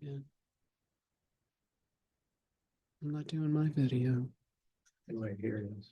again. I'm not doing my video. Anyway, here it is.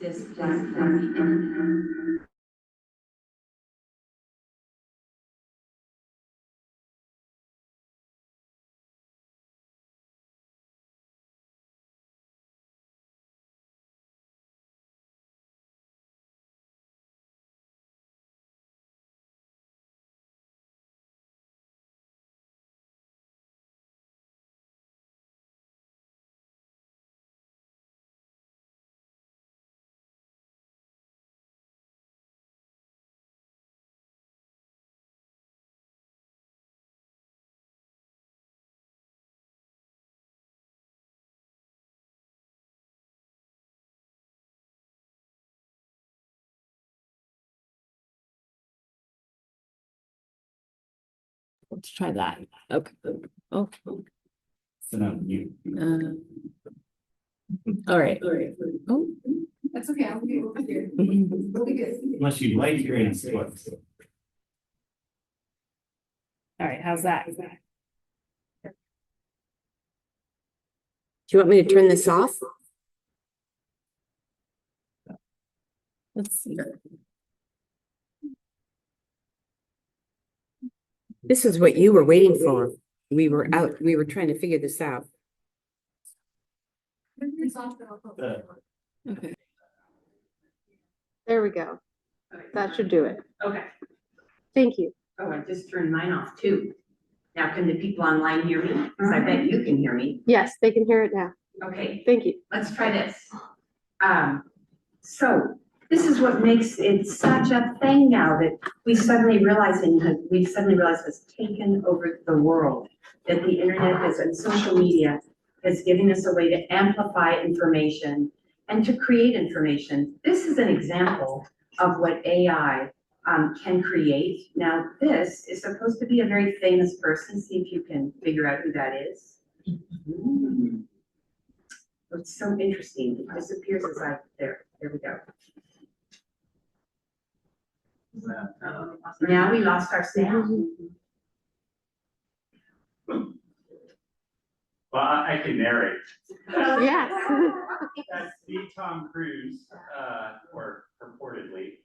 This platform. Let's try that. Okay. Oh. So now you. All right. Oh. That's okay. I'll be over here. Mhm. We'll be good. Unless you'd like your answer. All right. How's that? Do you want me to turn this off? Let's see. This is what you were waiting for. We were trying to figure this out. Okay. There we go. That should do it. Okay. Thank you. Oh, I just turned mine off too. Now can the people online hear me? Because I bet you can hear me. Yes, they can hear it now. Okay, Thank you. let's try this. So this is what makes it such a thing now that we suddenly realize has taken over the world. That the internet has and social media is giving us a way to amplify information and to create information. This is an example of what AI can create. Now, this is supposed to be a very famous person. See if you can figure out who that is. It's so interesting. It disappears as there we go. Now we lost our sound. Well, I can narrate. Yes. That's the Tom Cruise, or purportedly,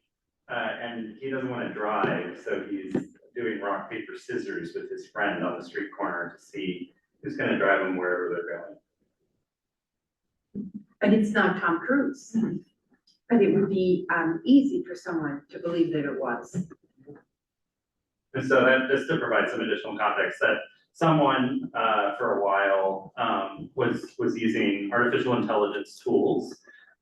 and he doesn't want to drive, so he's doing rock, paper, scissors with his friend on the street corner to see who's going to drive him wherever they're going. But it's not Tom Cruise. But it would be easy for someone to believe that it was. And so that just to provide some additional context, that someone for a while was using artificial intelligence tools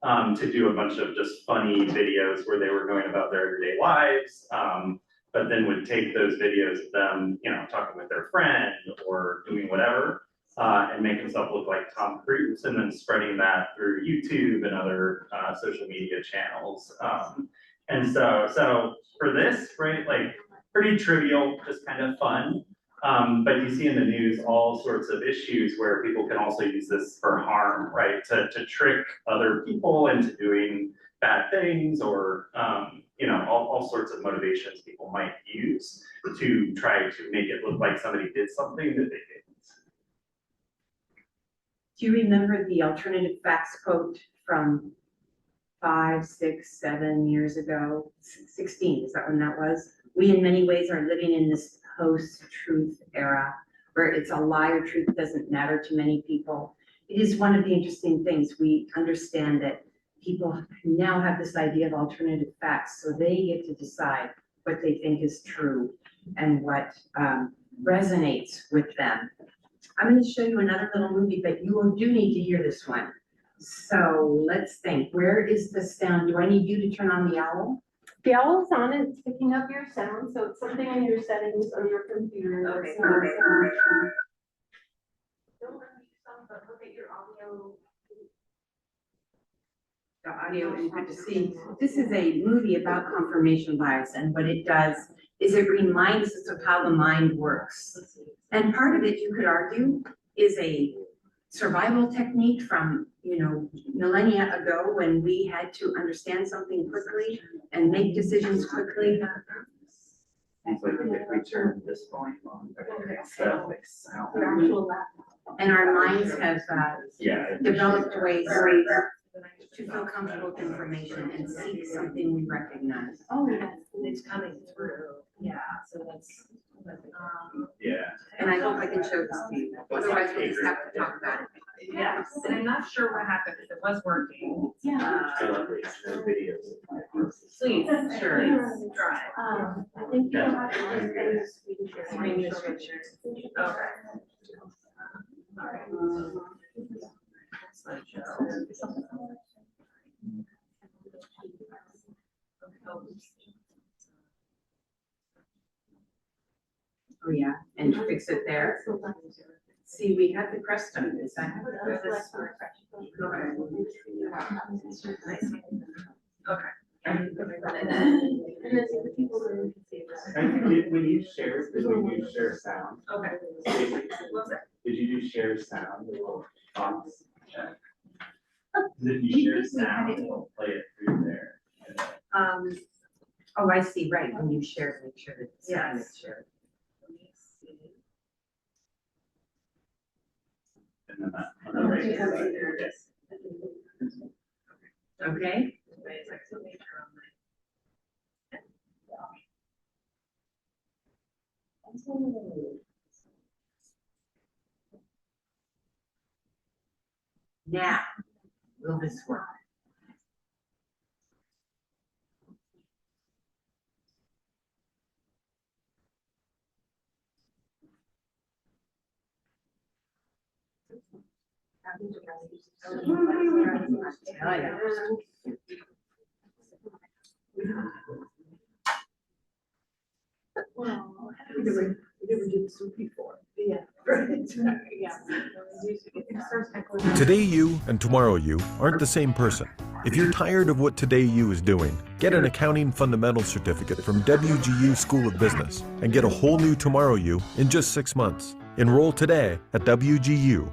to do a bunch of just funny videos where they were going about their everyday lives, but then would take those videos of them, you know, talking with their friend or doing whatever, and make himself look like Tom Cruise, and then spreading that through YouTube and other social media channels. And so for this, right, like pretty trivial, just kind of fun. But you see in the news all sorts of issues where people can also use this for harm, right? To trick other people into doing bad things, or you know, all sorts of motivations people might use to try to make it look like somebody did something that they didn't. Do you remember the alternative facts quote from 5, 6, 7 years ago? 16, is that when that was? We in many ways are living in this post-truth era where it's a lie or truth doesn't matter to many people. It is one of the interesting things. We understand that people now have this idea of alternative facts, so they get to decide what they think is true and what resonates with them. I'm going to show you another little movie, but you do need to hear this one. So let's think. Where is the sound? Do I need you to turn on the owl? The owl's on and it's picking up your sound, so it's something in your settings on your computer. Okay. Don't run these songs, but look at your audio. The audio is good to see. This is a movie about confirmation bias, and what it does is it reminds us of how the mind works. And part of it, you could argue, is a survival technique from, you know, millennia ago when we had to understand something quickly and make decisions quickly. It's like if we turn this volume on, And our minds have yeah, developed ways to feel comfortable with information and seek something we recognize. Oh, yes, it's coming through. Yeah, so that's. yeah. And I hope I can show this to you. Otherwise, we'll just have to talk about it. Yes, and I'm not sure what happened, if it was working. Yeah. Videos. Please, sure, try. I think you have to just Screen your pictures. Okay. All right. Oh, yeah, and fix it there. See, we have the crest on this. I have this. Okay. And then the people who can see this. When you share, did you share sound? Okay. What's that? Did you do share sound? If you share sound, it'll play it through there. Oh, I see, right, when you share, make sure that the sound is shared. And then that on the right hand side there, yes. Okay? Now, will this work? never did soup before. Yeah. Right, yeah. It starts echoing. Today you and tomorrow you aren't the same person. If you're tired of what Today You is doing, get an Accounting Fundamentals certificate from WGU School of Business and get a whole new Tomorrow You in just 6 months. Enroll today at WGU.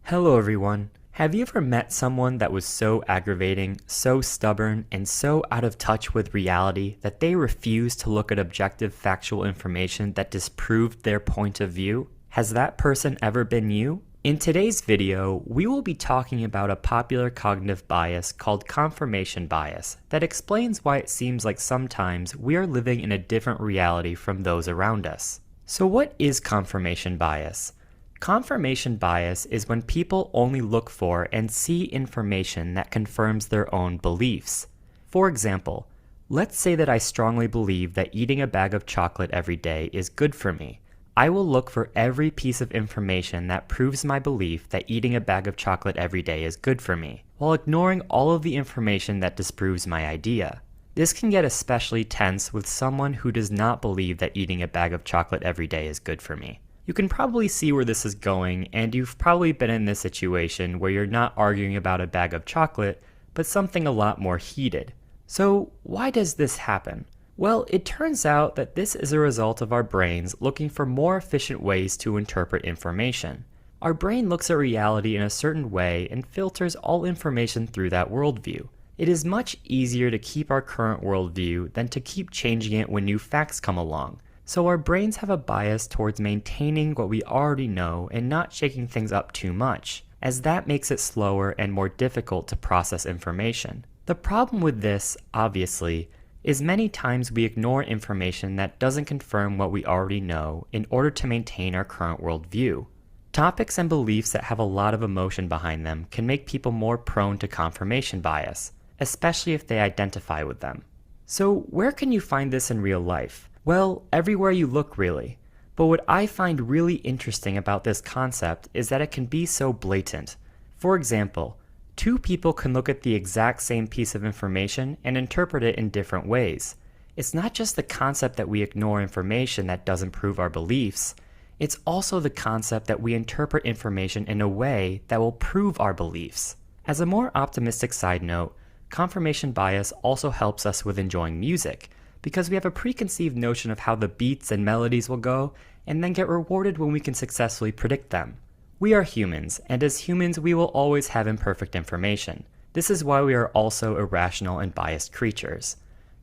Hello everyone. Have you ever met someone that was so aggravating, so stubborn, and so out of touch with reality that they refused to look at objective factual information that disproved their point of view? Has that person ever been you? In today's video, we will be talking about a popular cognitive bias called confirmation bias that explains why it seems like sometimes we are living in a different reality from those around us. So what is confirmation bias? Confirmation bias is when people only look for and see information that confirms their own beliefs. For example, let's say that I strongly believe that eating a bag of chocolate every day is good for me. I will look for every piece of information that proves my belief that eating a bag of chocolate every day is good for me, while ignoring all of the information that disproves my idea. This can get especially tense with someone who does not believe that eating a bag of chocolate every day is good for me. You can probably see where this is going, and you've probably been in this situation where you're not arguing about a bag of chocolate, but something a lot more heated. So why does this happen? Well, it turns out that this is a result of our brains looking for more efficient ways to interpret information. Our brain looks at reality in a certain way and filters all information through that worldview. It is much easier to keep our current worldview than to keep changing it when new facts come along. So our brains have a bias towards maintaining what we already know and not shaking things up too much, as that makes it slower and more difficult to process information. The problem with this, obviously, is many times we ignore information that doesn't confirm what we already know in order to maintain our current worldview. Topics and beliefs that have a lot of emotion behind them can make people more prone to confirmation bias, especially if they identify with them. So where can you find this in real life? Well, everywhere you look, really. But what I find really interesting about this concept is that it can be so blatant. For example, two people can look at the exact same piece of information and interpret it in different ways. It's not just the concept that we ignore information that doesn't prove our beliefs. It's also the concept that we interpret information in a way that will prove our beliefs. As a more optimistic side note, confirmation bias also helps us with enjoying music, because we have a preconceived notion of how the beats and melodies will go, and then get rewarded when we can successfully predict them. We are humans, and as humans we will always have imperfect information. This is why we are also irrational and biased creatures.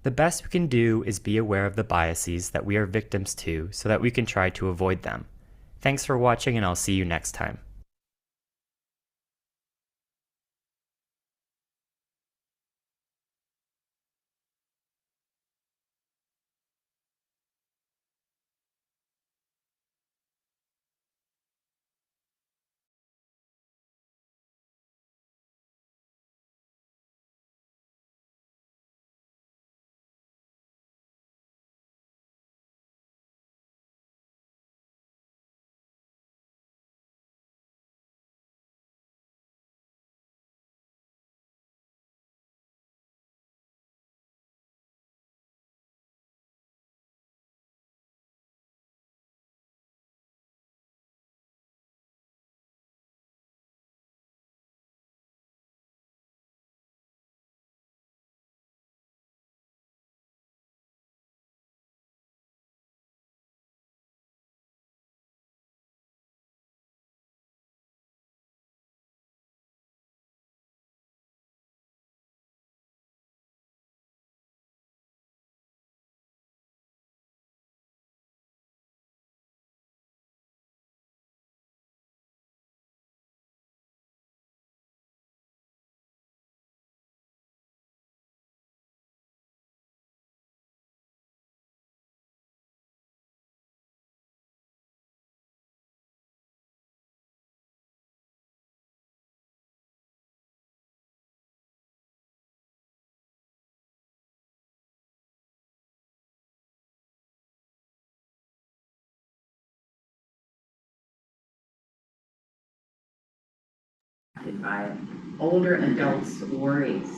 The best we can do is be aware of the biases that we are victims to so that we can try to avoid them. Thanks for watching, and I'll see you next time. By older adults' worries,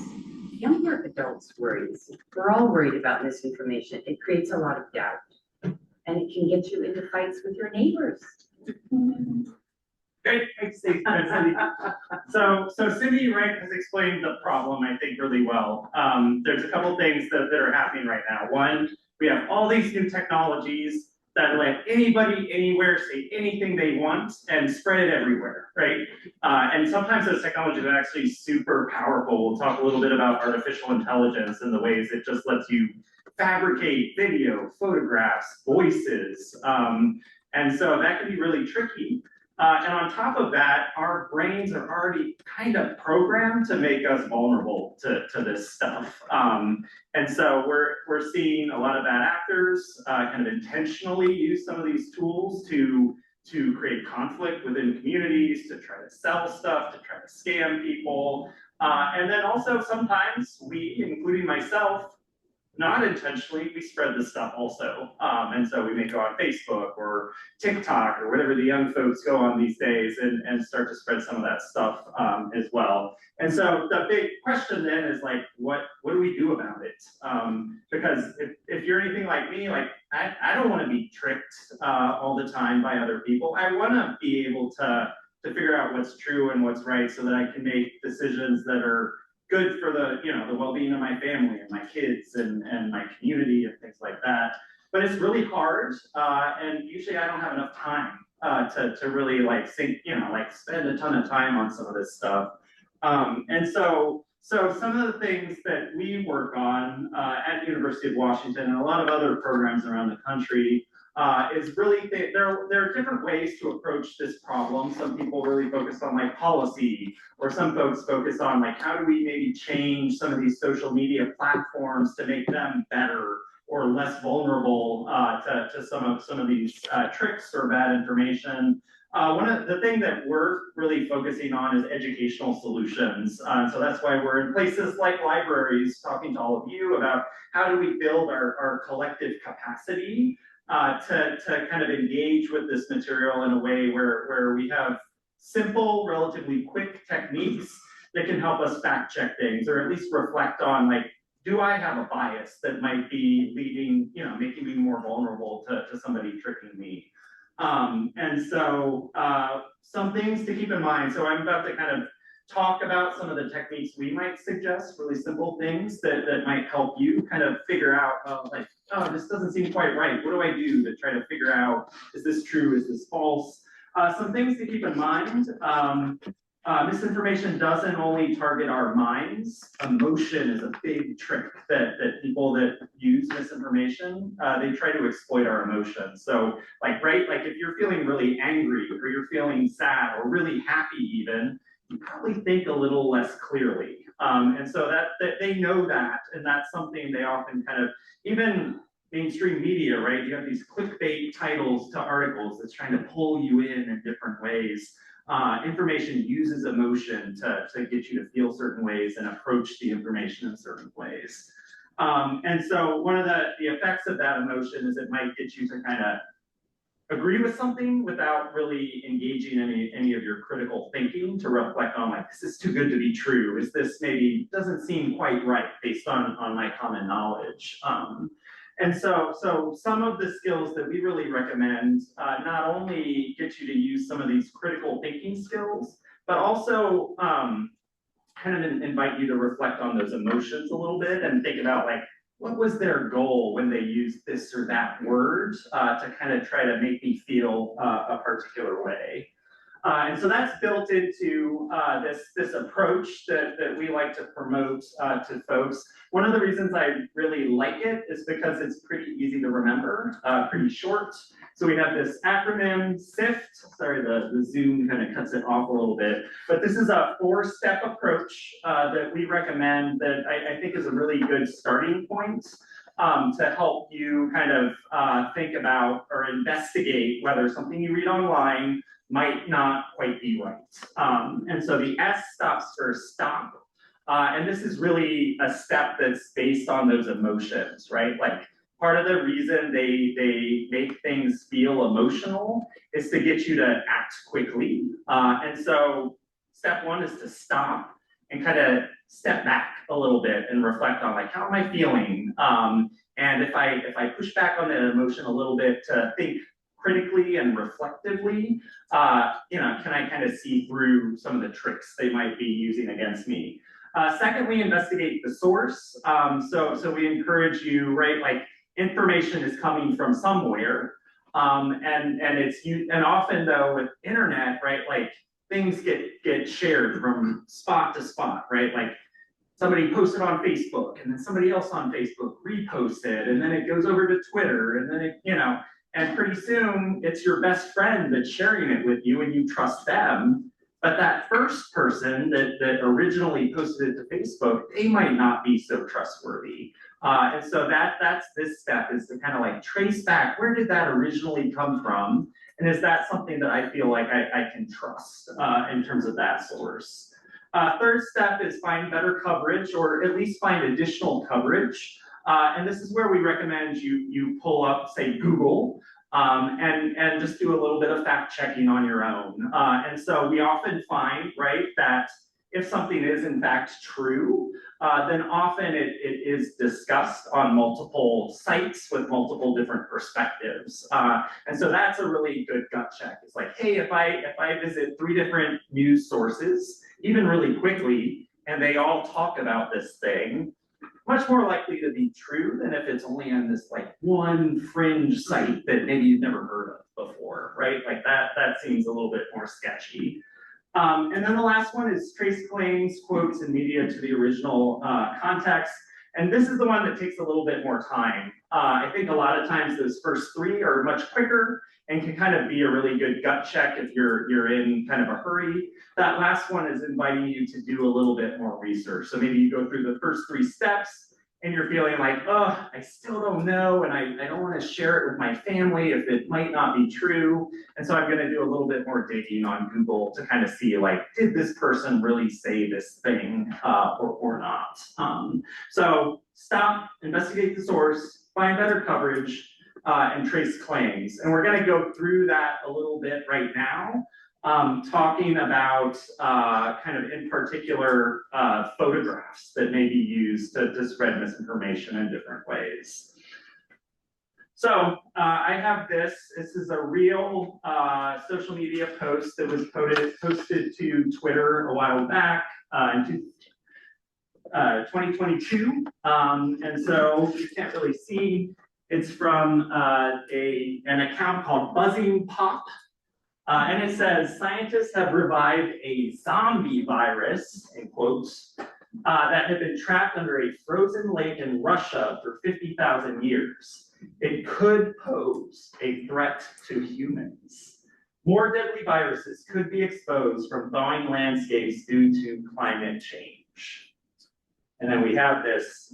younger adults' worries. We're all worried about misinformation. It creates a lot of doubt. And it can get you into fights with your neighbors. Great, thanks, Cindy. So Cindy, right, has explained the problem, I think, really well. There's a couple things that are happening right now. One, we have all these new technologies that let anybody, anywhere, say anything they want and spread it everywhere, right? And sometimes those technologies are actually super powerful. We'll talk a little bit about artificial intelligence and the ways it just lets you fabricate video, photographs, voices. And so that can be really tricky. And on top of that, our brains are already kind of programmed to make us vulnerable to this stuff. And so we're seeing a lot of bad actors kind of intentionally use some of these tools to create conflict within communities, to try to sell stuff, to try to scam people. And then also sometimes we, including myself, not intentionally, we spread this stuff also. And so we may go on Facebook or TikTok or whatever the young folks go on these days and start to spread some of that stuff as well. And so the big question then is like, what do we do about it? Because if you're anything like me, like I don't want to be tricked all the time by other people. I want to be able to figure out what's true and what's right so that I can make decisions that are good for the well-being of my family and my kids and my community and things like that. But it's really hard, and usually I don't have enough time to really spend a ton of time on some of this stuff. And so some of the things that we work on at the University of Washington and a lot of other programs around the country is really, there are different ways to approach this problem. Some people really focus on like policy, or some folks focus on like, how do we maybe change some of these social media platforms to make them better or less vulnerable to some of these tricks or bad information. One of the things that we're really focusing on is educational solutions. So that's why we're in places like libraries talking to all of you about how do we build our collective capacity to kind of engage with this material in a way where we have simple, relatively quick techniques that can help us fact check things, or at least reflect on like, do I have a bias that might be leading, making me more vulnerable to somebody tricking me? And so some things to keep in mind. So I'm about to kind of talk about some of the techniques we might suggest, really simple things that might help you kind of figure out this doesn't seem quite right. What do I do to try to figure out, is this true? Is this false? Some things to keep in mind. Misinformation doesn't only target our minds. Emotion is a big trick that people that use misinformation, they try to exploit our emotions. So like if you're feeling really angry or you're feeling sad or really happy even, you probably think a little less clearly. And so that they know that, and that's something they often kind of, even mainstream media, right? You have these clickbait titles to articles that's trying to pull you in different ways. Information uses emotion to get you to feel certain ways and approach the information in certain ways. And so one of the effects of that emotion is it might get you to kind of agree with something without really engaging any of your critical thinking to reflect on like, is this too good to be true? Is this maybe doesn't seem quite right based on my common knowledge? And so some of the skills that we really recommend not only get you to use some of these critical thinking skills, but also kind of invite you to reflect on those emotions a little bit and think about like, what was their goal when they used this or that word to kind of try to make me feel a particular way. And so that's built into this approach that we like to promote to folks. One of the reasons I really like it is because it's pretty easy to remember, pretty short. So we have this acronym SIFT. Sorry, the Zoom kind of cuts it off a little bit. But this is a 4-step approach that we recommend that I think is a really good starting point to help you kind of think about or investigate whether something you read online might not quite be right. And so the S stops for stop. And this is really a step that's based on those emotions, right? Like part of the reason they make things feel emotional is to get you to act quickly. And so step 1 is to stop and kind of step back a little bit and reflect on like, how am I feeling? And if I push back on the emotion a little bit to think critically and reflectively, can I kind of see through some of the tricks they might be using against me? Secondly, investigate the source. So we encourage you, right? Like information is coming from somewhere, and often though with internet, right? Like things get shared from spot to spot, right? Like somebody posted on Facebook, and then somebody else on Facebook reposted, and then it goes over to Twitter, and then and pretty soon it's your best friend that's sharing it with you, and you trust them. But that first person that originally posted it to Facebook, they might not be so trustworthy. And so that's this step, is to kind of like trace back, where did that originally come from? And is that something that I feel like I can trust in terms of that source? Third step is find better coverage, or at least find additional coverage. And this is where we recommend you pull up, say, Google, and just do a little bit of fact checking on your own. And so we often find, right, that if something is in fact true, then often it is discussed on multiple sites with multiple different perspectives. And so that's a really good gut check. It's like, hey, if I visit 3 different news sources, even really quickly, and they all talk about this thing, much more likely to be true than if it's only on this like one fringe site that maybe you've never heard of before, right? Like that seems a little bit more sketchy. And then the last one is trace claims, quotes, and media to the original context. And this is the one that takes a little bit more time. I think a lot of times those first 3 are much quicker and can kind of be a really good gut check if you're in kind of a hurry. That last one is inviting you to do a little bit more research. So maybe you go through the first 3 steps and you're feeling like, oh, I still don't know, and I don't want to share it with my family if it might not be true. And so I'm going to do a little bit more digging on Google to kind of see, like, did this person really say this thing or not? So stop, investigate the source, find better coverage, and trace claims. And we're going to go through that a little bit right now, talking about kind of in particular photographs that may be used to spread misinformation in different ways. So I have this. This is a real social media post that was posted to Twitter a while back in 2022. And so you can't really see. It's from an account called Buzzing Pop. And it says, scientists have revived a zombie virus, in quotes, that had been trapped under a frozen lake in Russia for 50,000 years. It could pose a threat to humans. More deadly viruses could be exposed from thawing landscapes due to climate change. And then we have this.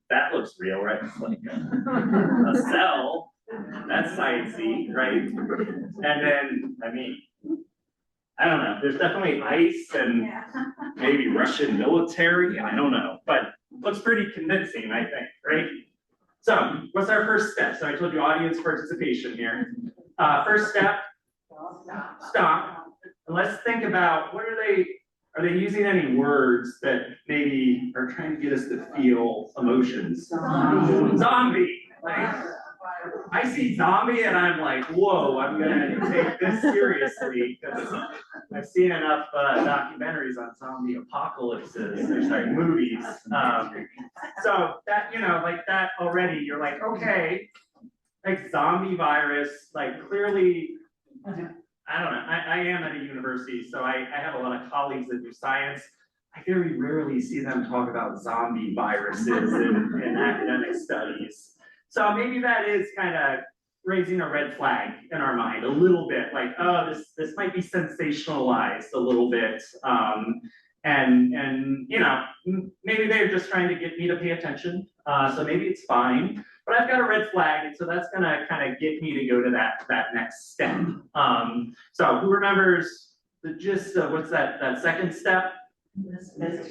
That looks real, right? It's like a cell. That's sciencey, right? And then, I mean, I don't know. There's definitely ice and maybe Russian military. I don't know, but looks pretty convincing, I think, right? So, what's our first step? So I told you audience participation here. First step, stop. And let's think about are they using any words that maybe are trying to get us to feel emotions? Zombie. Like, I see zombie and I'm like, whoa, I'm gonna take this seriously because I've seen enough documentaries on zombie apocalypses, or sorry, movies. So that, like that already, you're like, okay, like zombie virus, like clearly, I don't know, I am at a university, so I have a lot of colleagues that do science. I very rarely see them talk about zombie viruses in academic studies. So maybe that is kind of raising a red flag in our mind a little bit, like, oh, this might be sensationalized a little bit. And maybe they're just trying to get me to pay attention. So maybe it's fine, but I've got a red flag. And so that's gonna kind of get me to go to that next step. So who remembers the gist of what's that second step?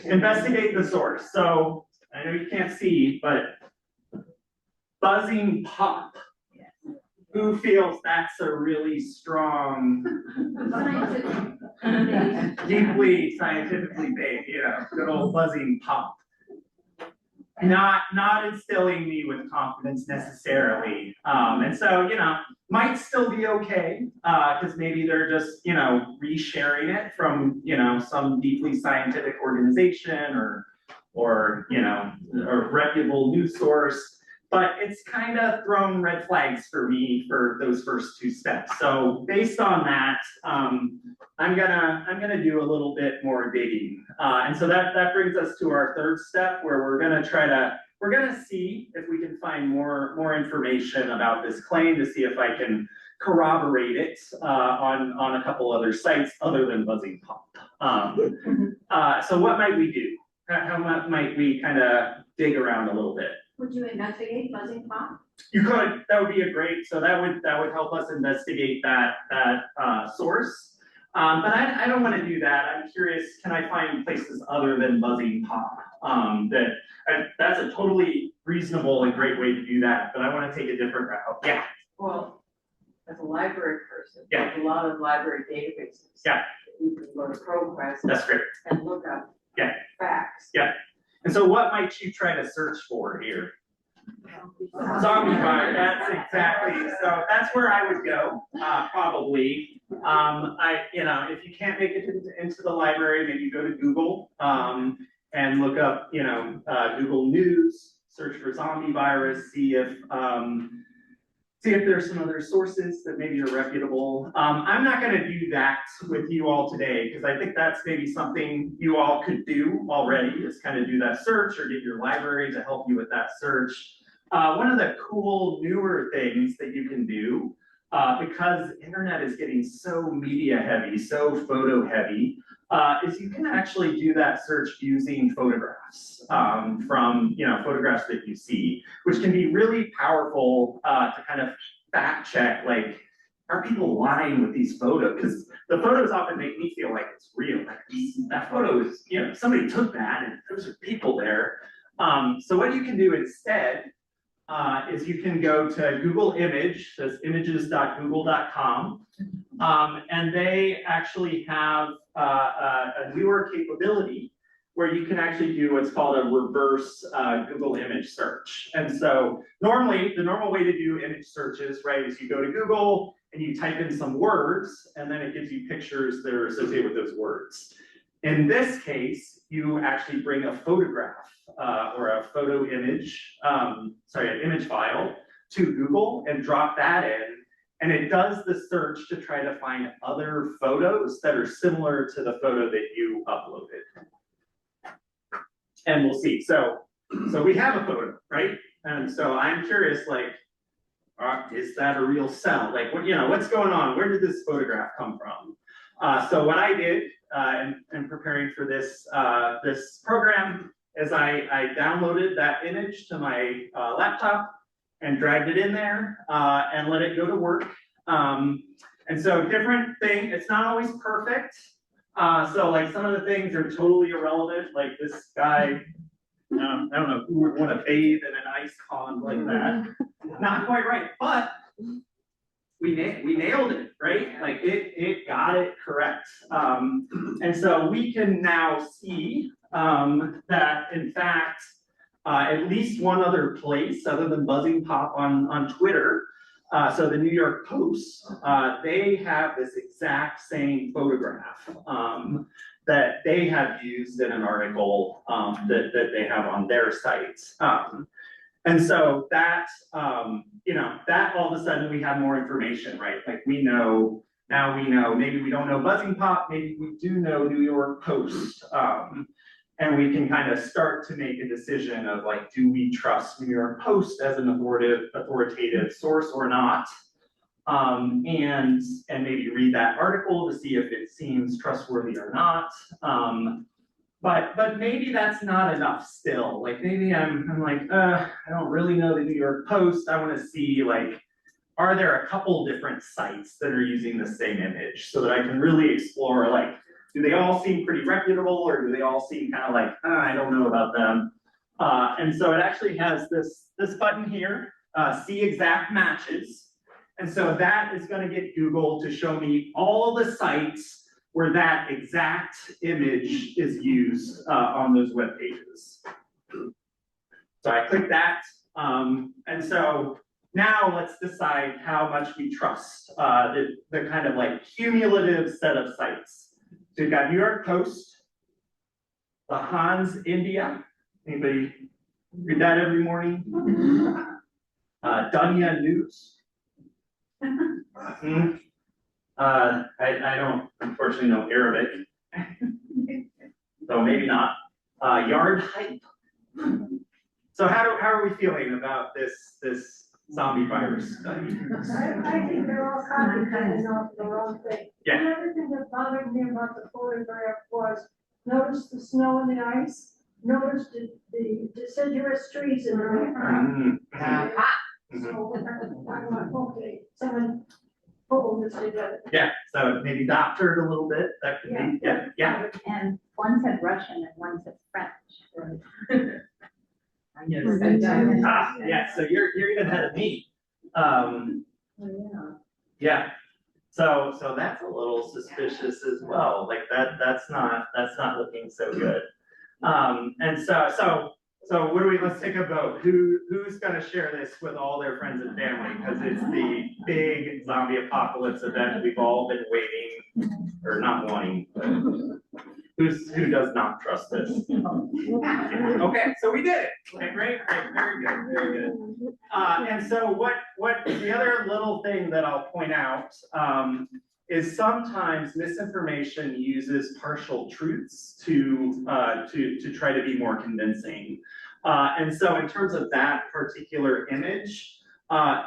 Investigate the source. So I know you can't see, but Buzzing Pop. Who feels that's a really strong, deeply scientifically based, good old Buzzing Pop? not instilling me with confidence necessarily. And so, might still be okay, because maybe they're just, resharing it from, some deeply scientific organization or a reputable news source. But it's kind of thrown red flags for me for those first two steps. So based on that, I'm gonna do a little bit more digging. And so that brings us to our third step, where we're gonna see if we can find more information about this claim, to see if I can corroborate it on a couple other sites other than Buzzing Pop. So what might we do? How might we kind of dig around a little bit? Would you investigate Buzzing Pop? You could. That would be a great. So that would help us investigate that source. But I don't want to do that. I'm curious. Can I find places other than Buzzing Pop? That's a totally reasonable and great way to do that. But I want to take a different route. Yeah. Well, as a library person, Yeah. there's a lot of library databases. Yeah. You can go to ProQuest That's great. and look up Yeah. facts. Yeah. And so what might you try to search for here? Zombie virus, that's exactly, so that's where I would go, probably. If you can't make it into the library, maybe go to Google, and look up, Google News, search for zombie virus, see if there's some other sources that maybe are reputable. I'm not gonna do that with you all today, because I think that's maybe something you all could do already, is kind of do that search or get your library to help you with that search. One of the cool newer things that you can do, because the internet is getting so media heavy, so photo heavy, is you can actually do that search using photographs from photographs that you see, which can be really powerful to kind of fact check, like, are people lying with these photos? Because the photos often make me feel like it's real. Like, that photo is, somebody took that and those are people there. So what you can do instead is you can go to Google Image, that's images.google.com, and they actually have a newer capability where you can actually do what's called a reverse Google image search. And so the normal way to do image searches, right, is you go to Google and you type in some words, and then it gives you pictures that are associated with those words. In this case, you actually bring a photograph or a photo image, an image file to Google and drop that in, and it does the search to try to find other photos that are similar to the photo that you uploaded. And we'll see. So we have a photo, right? And so I'm curious, like, is that a real cell? Like, what's going on? Where did this photograph come from? So what I did in preparing for this program is I downloaded that image to my laptop and dragged it in there and let it go to work. And so different thing, it's not always perfect. So like some of the things are totally irrelevant, like this guy, I don't know who would want to bathe in an ice pond like that. Not quite right, but we nailed it, right? Like it got it correct. And so we can now see that in fact, at least one other place other than Buzzing Pop on Twitter, so the New York Post, they have this exact same photograph that they have used in an article that they have on their site. And so that, that all of a sudden we have more information, right? Like now we know, maybe we don't know Buzzing Pop, maybe we do know New York Post. And we can kind of start to make a decision of like, do we trust New York Post as an authoritative source or not? And maybe read that article to see if it seems trustworthy or not. But maybe that's not enough still. Like maybe I'm like, I don't really know the New York Post. I want to see like, are there a couple different sites that are using the same image so that I can really explore like, do they all seem pretty reputable or do they all seem kind of like, I don't know about them. And so it actually has this button here, see exact matches. And so that is going to get Google to show me all the sites where that exact image is used on those web pages. So I click that. And so now let's decide how much we trust the kind of like cumulative set of sites. So you've got New York Post, the Hans India. Anybody read that every morning? Dunya News. I don't unfortunately know Arabic, so maybe not. Yard Hype. So how are we feeling about this zombie virus study? I think they're all concentrating on the wrong thing. Yeah. The other thing that bothered me about the photograph was, notice the snow and the ice, notice the deciduous trees in the background. So, I'm like, okay, someone pulled this together. Yeah, so maybe doctored a little bit, that could be, yeah. And one said Russian and one said French. Yeah, so you're even ahead of me. Yeah, so that's a little suspicious as well, like that's not looking so good. And so what do we, let's take a vote. Who's gonna share this with all their friends and family? Because it's the big zombie apocalypse event we've all been waiting, or not wanting, but who does not trust this? Okay, so we did it. Okay, great, very good. And so what the other little thing that I'll point out is sometimes misinformation uses partial truths to try to be more convincing. And so in terms of that particular image,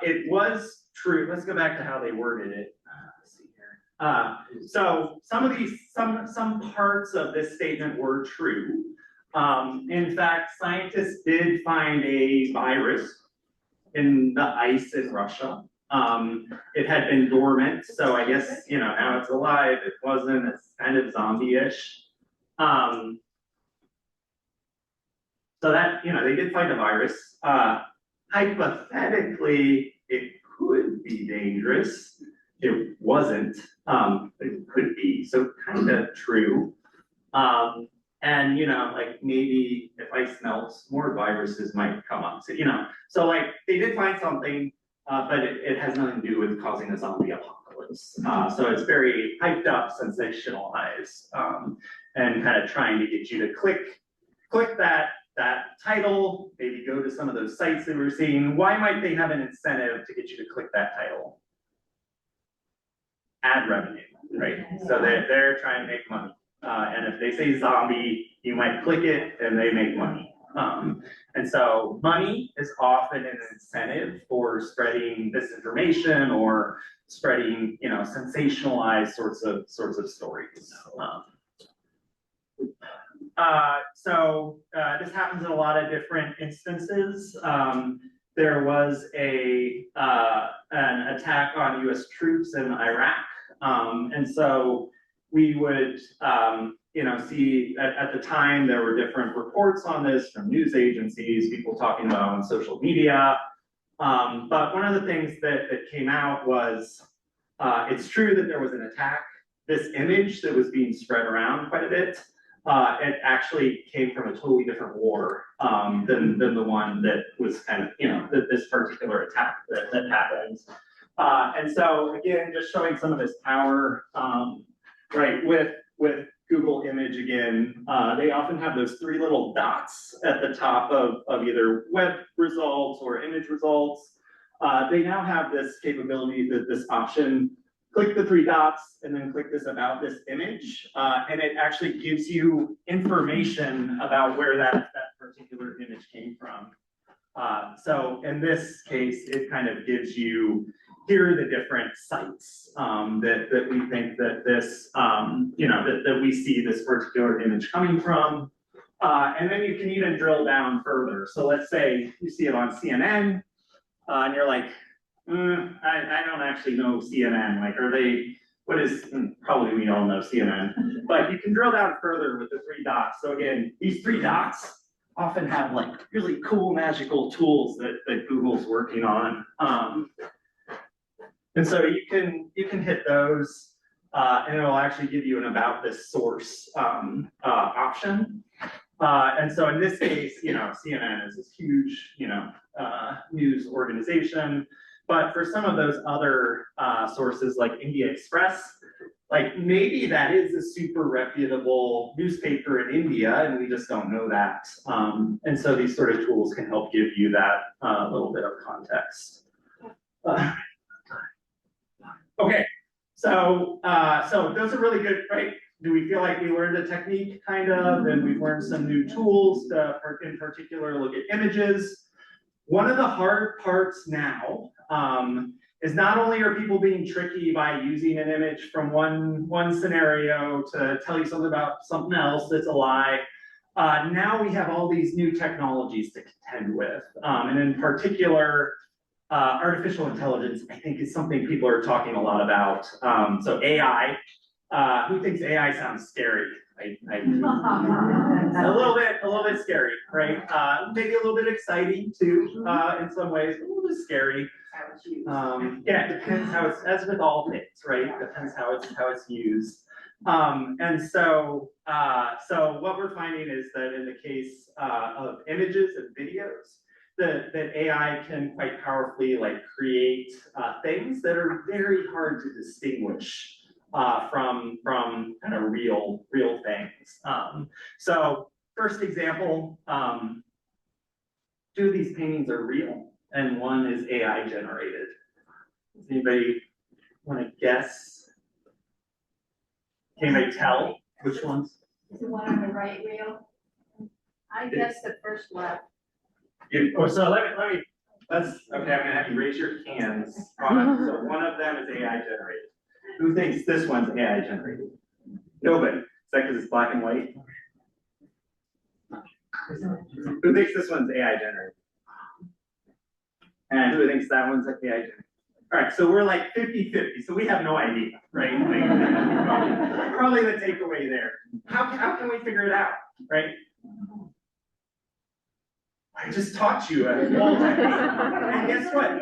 it was true. Let's go back to how they worded it. Let's see here. So some parts of this statement were true. In fact, scientists did find a virus in the ice in Russia. It had been dormant, so I guess, now it's alive. It wasn't, it's kind of zombie-ish. So that, they did find a virus. Hypothetically, it could be dangerous. It wasn't, it could be, so kind of true. And, like maybe if ice melts, more viruses might come up. So like they did find something, but it has nothing to do with causing a zombie apocalypse. So it's very hyped up, sensationalized, and kind of trying to get you to click that title, maybe go to some of those sites that we're seeing. Why might they have an incentive to get you to click that title? Ad revenue, right? So they're trying to make money. And if they say zombie, you might click it and they make money. And so money is often an incentive for spreading disinformation or spreading, sensationalized sorts of stories. So this happens in a lot of different instances. There was an attack on U.S. troops in Iraq, and so we would, see at the time there were different reports on this from news agencies, people talking about it on social media. But one of the things that came out was it's true that there was an attack. This image that was being spread around quite a bit, it actually came from a totally different war than the one that was kind of, this particular attack that happened. And so again, just showing some of this power, right, with Google Image again, they often have those three little dots at the top of either web results or image results. They now have this capability, this option, click the three dots and then click this about this image, and it actually gives you information about where that particular image came from. So in this case, it kind of gives you, here are the different sites that we think that this, that we see this particular image coming from. And then you can even drill down further. So let's say you see it on CNN, and you're like, I don't actually know CNN. Like, are they, probably we all know CNN, but you can drill down further with the three dots. So again, these three dots often have like really cool magical tools that Google's working on. And so you can hit those, and it'll actually give you an about this source option. And so in this case, CNN is this huge, news organization. But for some of those other sources like India Express, like maybe that is a super reputable newspaper in India and we just don't know that. And so these sort of tools can help give you that little bit of context. Okay, so those are really good, right? Do we feel like we learned a technique kind of, and we've learned some new tools to, in particular, look at images? One of the hard parts now is not only are people being tricky by using an image from one scenario to tell you something about something else that's a lie. Now we have all these new technologies to contend with, and in particular, artificial intelligence, I think, is something people are talking a lot about. So AI. Who thinks AI sounds scary? A little bit scary, right? Maybe a little bit exciting too, in some ways, but a little bit scary. Yeah, it depends how it's, as with all things, right? It depends how it's used. And so what we're finding is that in the case of images and videos, that AI can quite powerfully like create things that are very hard to distinguish from kind of real things. So first example, 2 of these paintings are real and 1 is AI generated. Does anybody want to guess? Can anybody tell which ones? Is the one on the right real? I guess the first left. So let's, okay, I'm gonna have you raise your hands on, so one of them is AI generated. Who thinks this one's AI generated? Nobody. Is that because it's black and white? Who thinks this one's AI generated? And who thinks that one's AI generated? All right, so we're like 50-50, so we have no idea, right? Like, probably the takeaway there. How can we figure it out, right? I just taught you a whole technique. And guess what?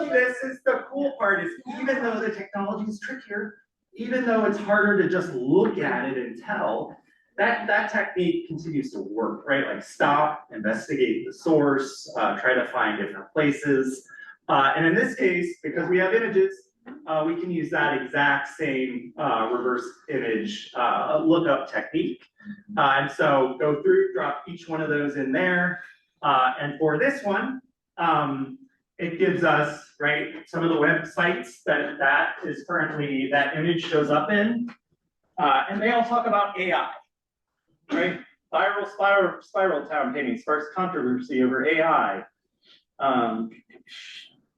This is the cool part, is even though the technology is trickier, even though it's harder to just look at it and tell, that technique continues to work, right? Like stop, investigate the source, try to find different places. And in this case, because we have images, we can use that exact same reverse image lookup technique. And so go through, drop each one of those in there. And for this one, it gives us, right, some of the websites that is currently, that image shows up in. And they all talk about AI, right? Spiral town painting sparks controversy over AI.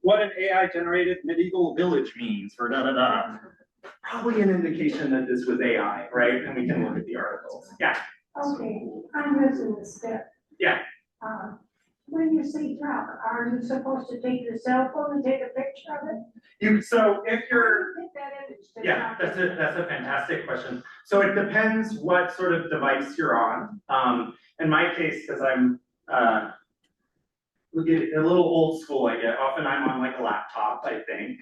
What an AI-generated medieval village means for da-da-da. Probably an indication that this was AI, right? And we can look at the articles. Yeah. Okay, I'm missing a step. Yeah. When you say drop, are you supposed to take your cell phone and take a picture of it? So if you're, Get that image to yeah, drop it. that's a fantastic question. So it depends what sort of device you're on. In my case, because I'm a little old school, I get, often I'm on like a laptop, I think.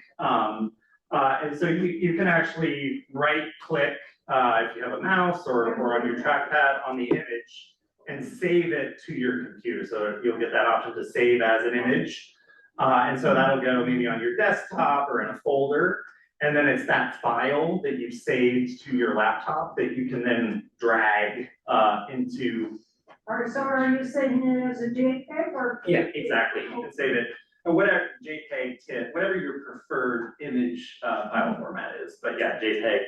And so you can actually right click if you have a mouse or on your trackpad on the image and save it to your computer. So you'll get that option to save as an image. And so that'll go maybe on your desktop or in a folder. And then it's that file that you've saved to your laptop that you can then drag into. So are you saving it as a JPEG or? Yeah, exactly. You can save it, or whatever JPEG, TIFF, whatever your preferred image file format is. But yeah, JPEG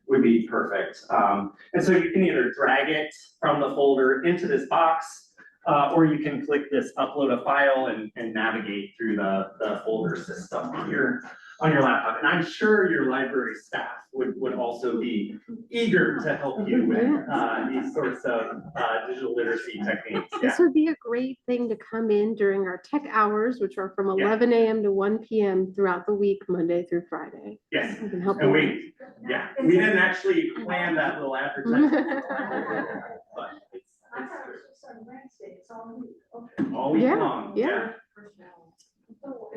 would be perfect. And so you can either drag it from the folder into this box, or you can click this upload a file and navigate through the folder system on your laptop. And I'm sure your library staff would also be eager to help you with these sorts of digital literacy techniques. Yeah. This would be a great thing to come in during our tech hours, which are from 11 a.m. to 1 p.m. throughout the week, Monday through Friday. Yes, We can help and you. we didn't actually plan that little advertisement. But I thought it was just on Wednesday, it's all week. Okay. all week Yeah, long, yeah.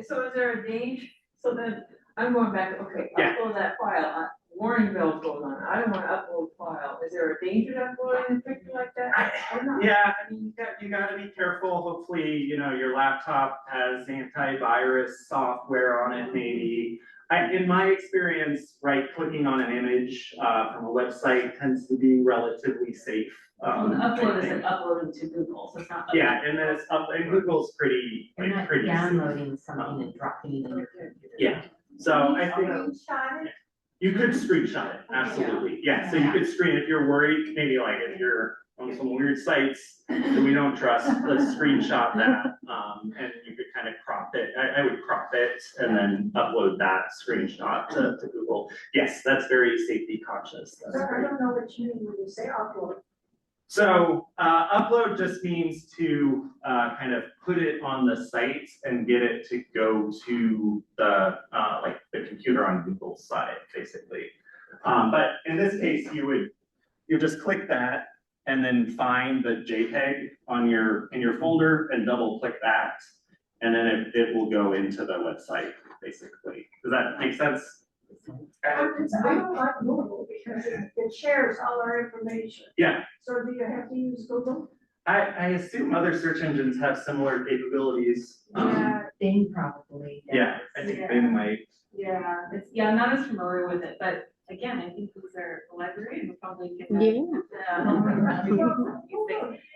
So is there a date? So then I'm going back, okay, Yeah. I'll pull that file on. warning bells going on, I don't wanna upload file, is there a danger to uploading a picture like that? Or not? Yeah, I mean, you gotta be careful. Hopefully, your laptop has antivirus software on it, maybe. In my experience, right-clicking on an image from a website tends to be relatively safe. Well, the upload I is think. like uploading to Google, so it's not. Yeah, and then it's up, and Google's pretty, You're not pretty safe. downloading something and dropping it in your computer. Yeah, so I think Screenshot it. you could screenshot it, absolutely. Yeah, so you could screen, if you're worried, maybe like if you're on some weird sites that we don't trust, let's screenshot that. And you could kind of crop it. I would crop it and then upload that screenshot to Google. Yes, that's very safety conscious. That's So I great. don't know what you mean when you say upload. So upload just means to kind of put it on the site and get it to go to the like the computer on Google's side, basically. But in this case, you just click that and then find the JPEG on in your folder and double click that, and then it will go into the website, basically. Does that make sense? I don't like Google because it shares all our information. Yeah. So do you have to use Google? I assume other search engines have similar capabilities. Bing probably. Yeah, I think they might. Yeah, I'm not as familiar with it, but again, I think these are the library and we'll probably get that. You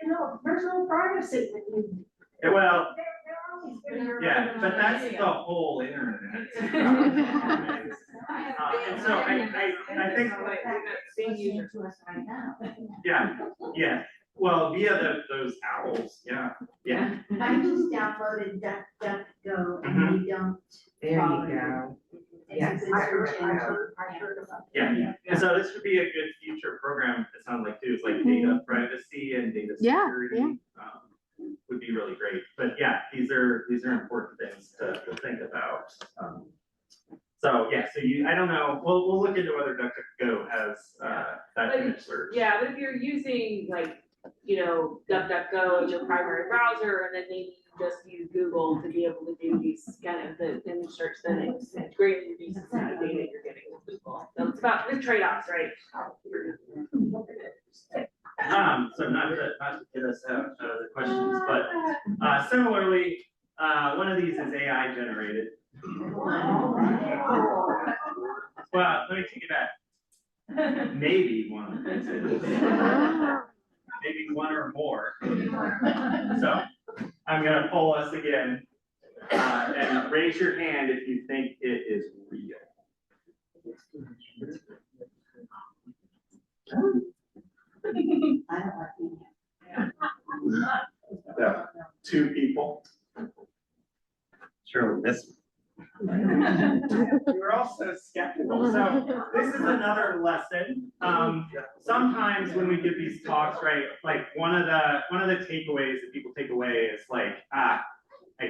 know, there's no privacy with you. Yeah, well, They're always giving your- yeah, but that's the whole internet. And so I think, Bing user to us right now. yeah, well, via those owls, yeah. I just downloaded DuckDuckGo and we don't. There you follow go. It's Yes. a good search engine. I heard about it. Yeah, and so this would be a good future program, it sounds like too, it's like data privacy and data Yeah, security. Would be really great, but yeah, these are important things to think about. So yeah, so I don't know, we'll look into whether DuckDuckGo has that image search. Yeah, but if you're using like, DuckDuckGo as your primary browser, and then maybe you just use Google to be able to do these kind of the image search, then it's greatly reduces the amount of data you're getting with Google. So it's about the trade-offs, right? So not to get us out of the questions, but similarly, one of these is AI generated. Well, let me take it back. Maybe one of these is. Maybe one or more. So I'm gonna poll us again, and raise your hand if you think it is real. So, 2 people. Surely this. You're also skeptical. So this is another lesson. Sometimes when we give these talks, right, like one of the takeaways that people take away is like, I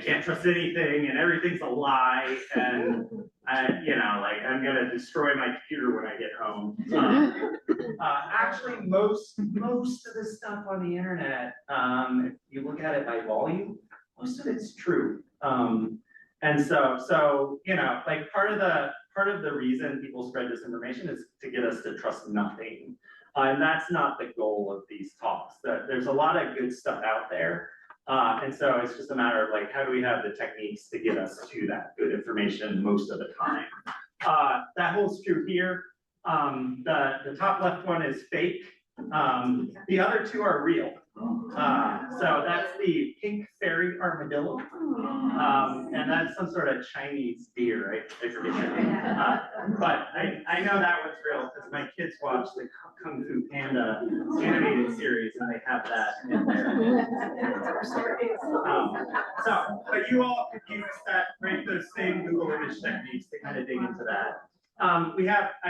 can't trust anything and everything's a lie, and like I'm gonna destroy my computer when I get home. Actually, most of the stuff on the internet, if you look at it by volume, most of it's true. And so like part of the reason people spread disinformation is to get us to trust nothing, and that's not the goal of these talks. There's a lot of good stuff out there. And so it's just a matter of like, how do we have the techniques to get us to that good information most of the time? That holds true here. The top left one is fake. The other 2 are real. So that's the pink fairy armadillo. And that's some sort of Chinese deer, right? I forget. But I know that one's real because my kids watch the Kung Fu Panda animated series and they have that in there. But you all could use that, right? Those same Google image techniques to kind of dig into that. I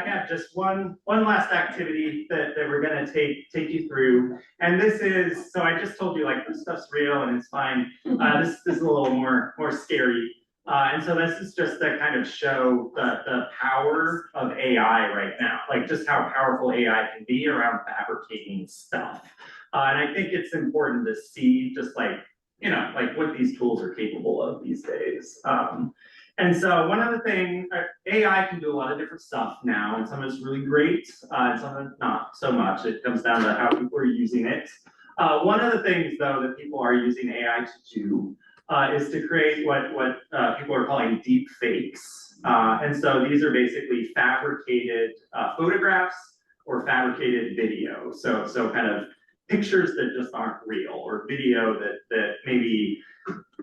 have just one last activity that we're gonna take you through. And this is, so I just told you like this stuff's real and it's fine. This is a little more scary. And so this is just to kind of show the power of AI right now, like just how powerful AI can be around fabricating stuff. And I think it's important to see just like, like what these tools are capable of these days. And so one of the things, AI can do a lot of different stuff now, and some of it's really great, and some of it's not so much. It comes down to how people are using it. One of the things, though, that people are using AI to do is to create what people are calling deep fakes. And so these are basically fabricated photographs or fabricated video. So kind of pictures that just aren't real, or video that maybe,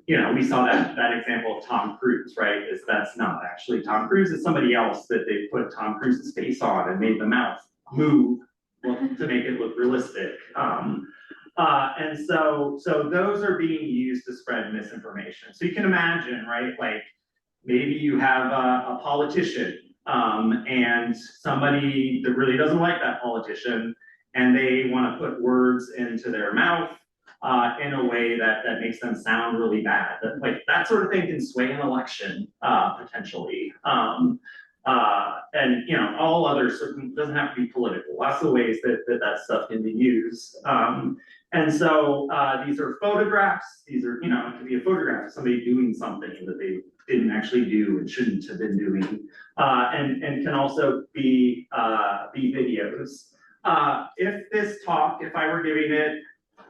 you know, we saw that example of Tom Cruise, right? That's not actually Tom Cruise, it's somebody else that they put Tom Cruise's face on and made the mouth move to make it look realistic. And so those are being used to spread misinformation. So you can imagine, right? Like maybe you have a politician and somebody that really doesn't like that politician, and they want to put words into their mouth in a way that makes them sound really bad. That sort of thing can sway an election potentially. And you know, all other certain, doesn't have to be political. Lots of ways that stuff can be used. And so these are photographs. These are, you know, it could be a photograph of somebody doing something that they didn't actually do and shouldn't have been doing, and can also be videos. If I were giving it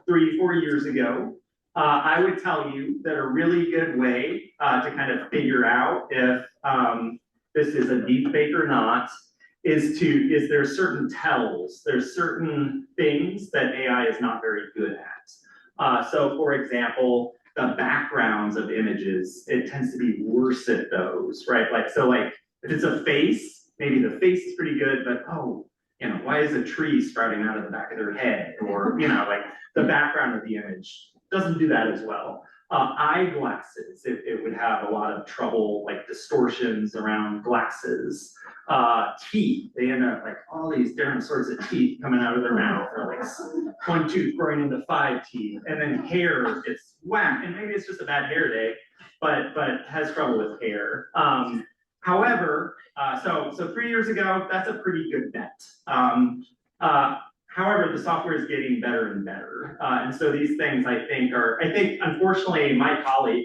3-4 years ago, I would tell you that a really good way to kind of figure out if this is a deep fake or not is there certain tells, there's certain things that AI is not very good at. So for example, the backgrounds of images, it tends to be worse at those, right? Like if it's a face, maybe the face is pretty good, but you know, why is a tree sprouting out of the back of their head? Or, you know, like the background of the image doesn't do that as well. Eyeglasses, it would have a lot of trouble, like distortions around glasses. Teeth, they end up like all these different sorts of teeth coming out of their mouth, or like one tooth growing into 5 teeth. And then hair gets whacked, and maybe it's just a bad hair day, but has trouble with hair. However, so 3 years ago, that's a pretty good bet. However, the software is getting better and better. And so these things I think unfortunately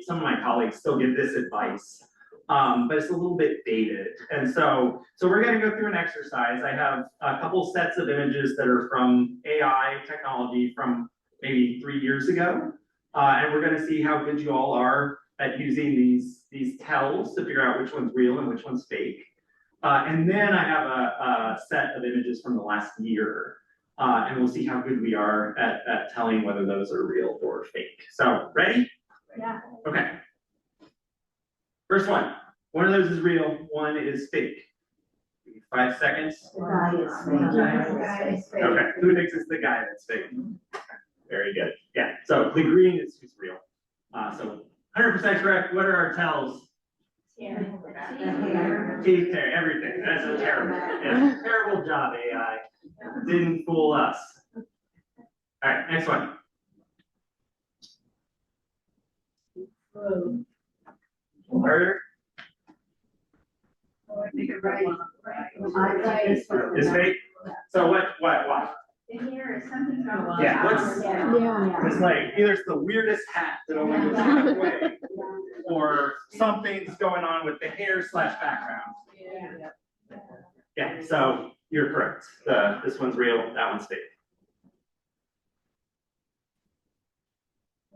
some of my colleagues still give this advice, but it's a little bit dated. And so we're gonna go through an exercise. I have a couple sets of images that are from AI technology from maybe 3 years ago. And we're gonna see how good you all are at using these tells to figure out which one's real and which one's fake. And then I have a set of images from the last year. And we'll see how good we are at telling whether those are real or fake. So, ready? Yeah. Okay. First one. One of those is real, one is fake. 5 seconds. The guy is fake. Okay, who thinks it's the guy that's fake? Very good. Yeah, so the green is who's real. So 100% correct. What are our tells? Teeth, hair, everything. That's a terrible job, AI. Didn't fool us. All right, next one. Harder. Is fake? So why? Yeah, it's like either it's the weirdest hat that only goes halfway, or something's going on with the hair / background. Yeah, so you're correct. This one's real, that one's fake.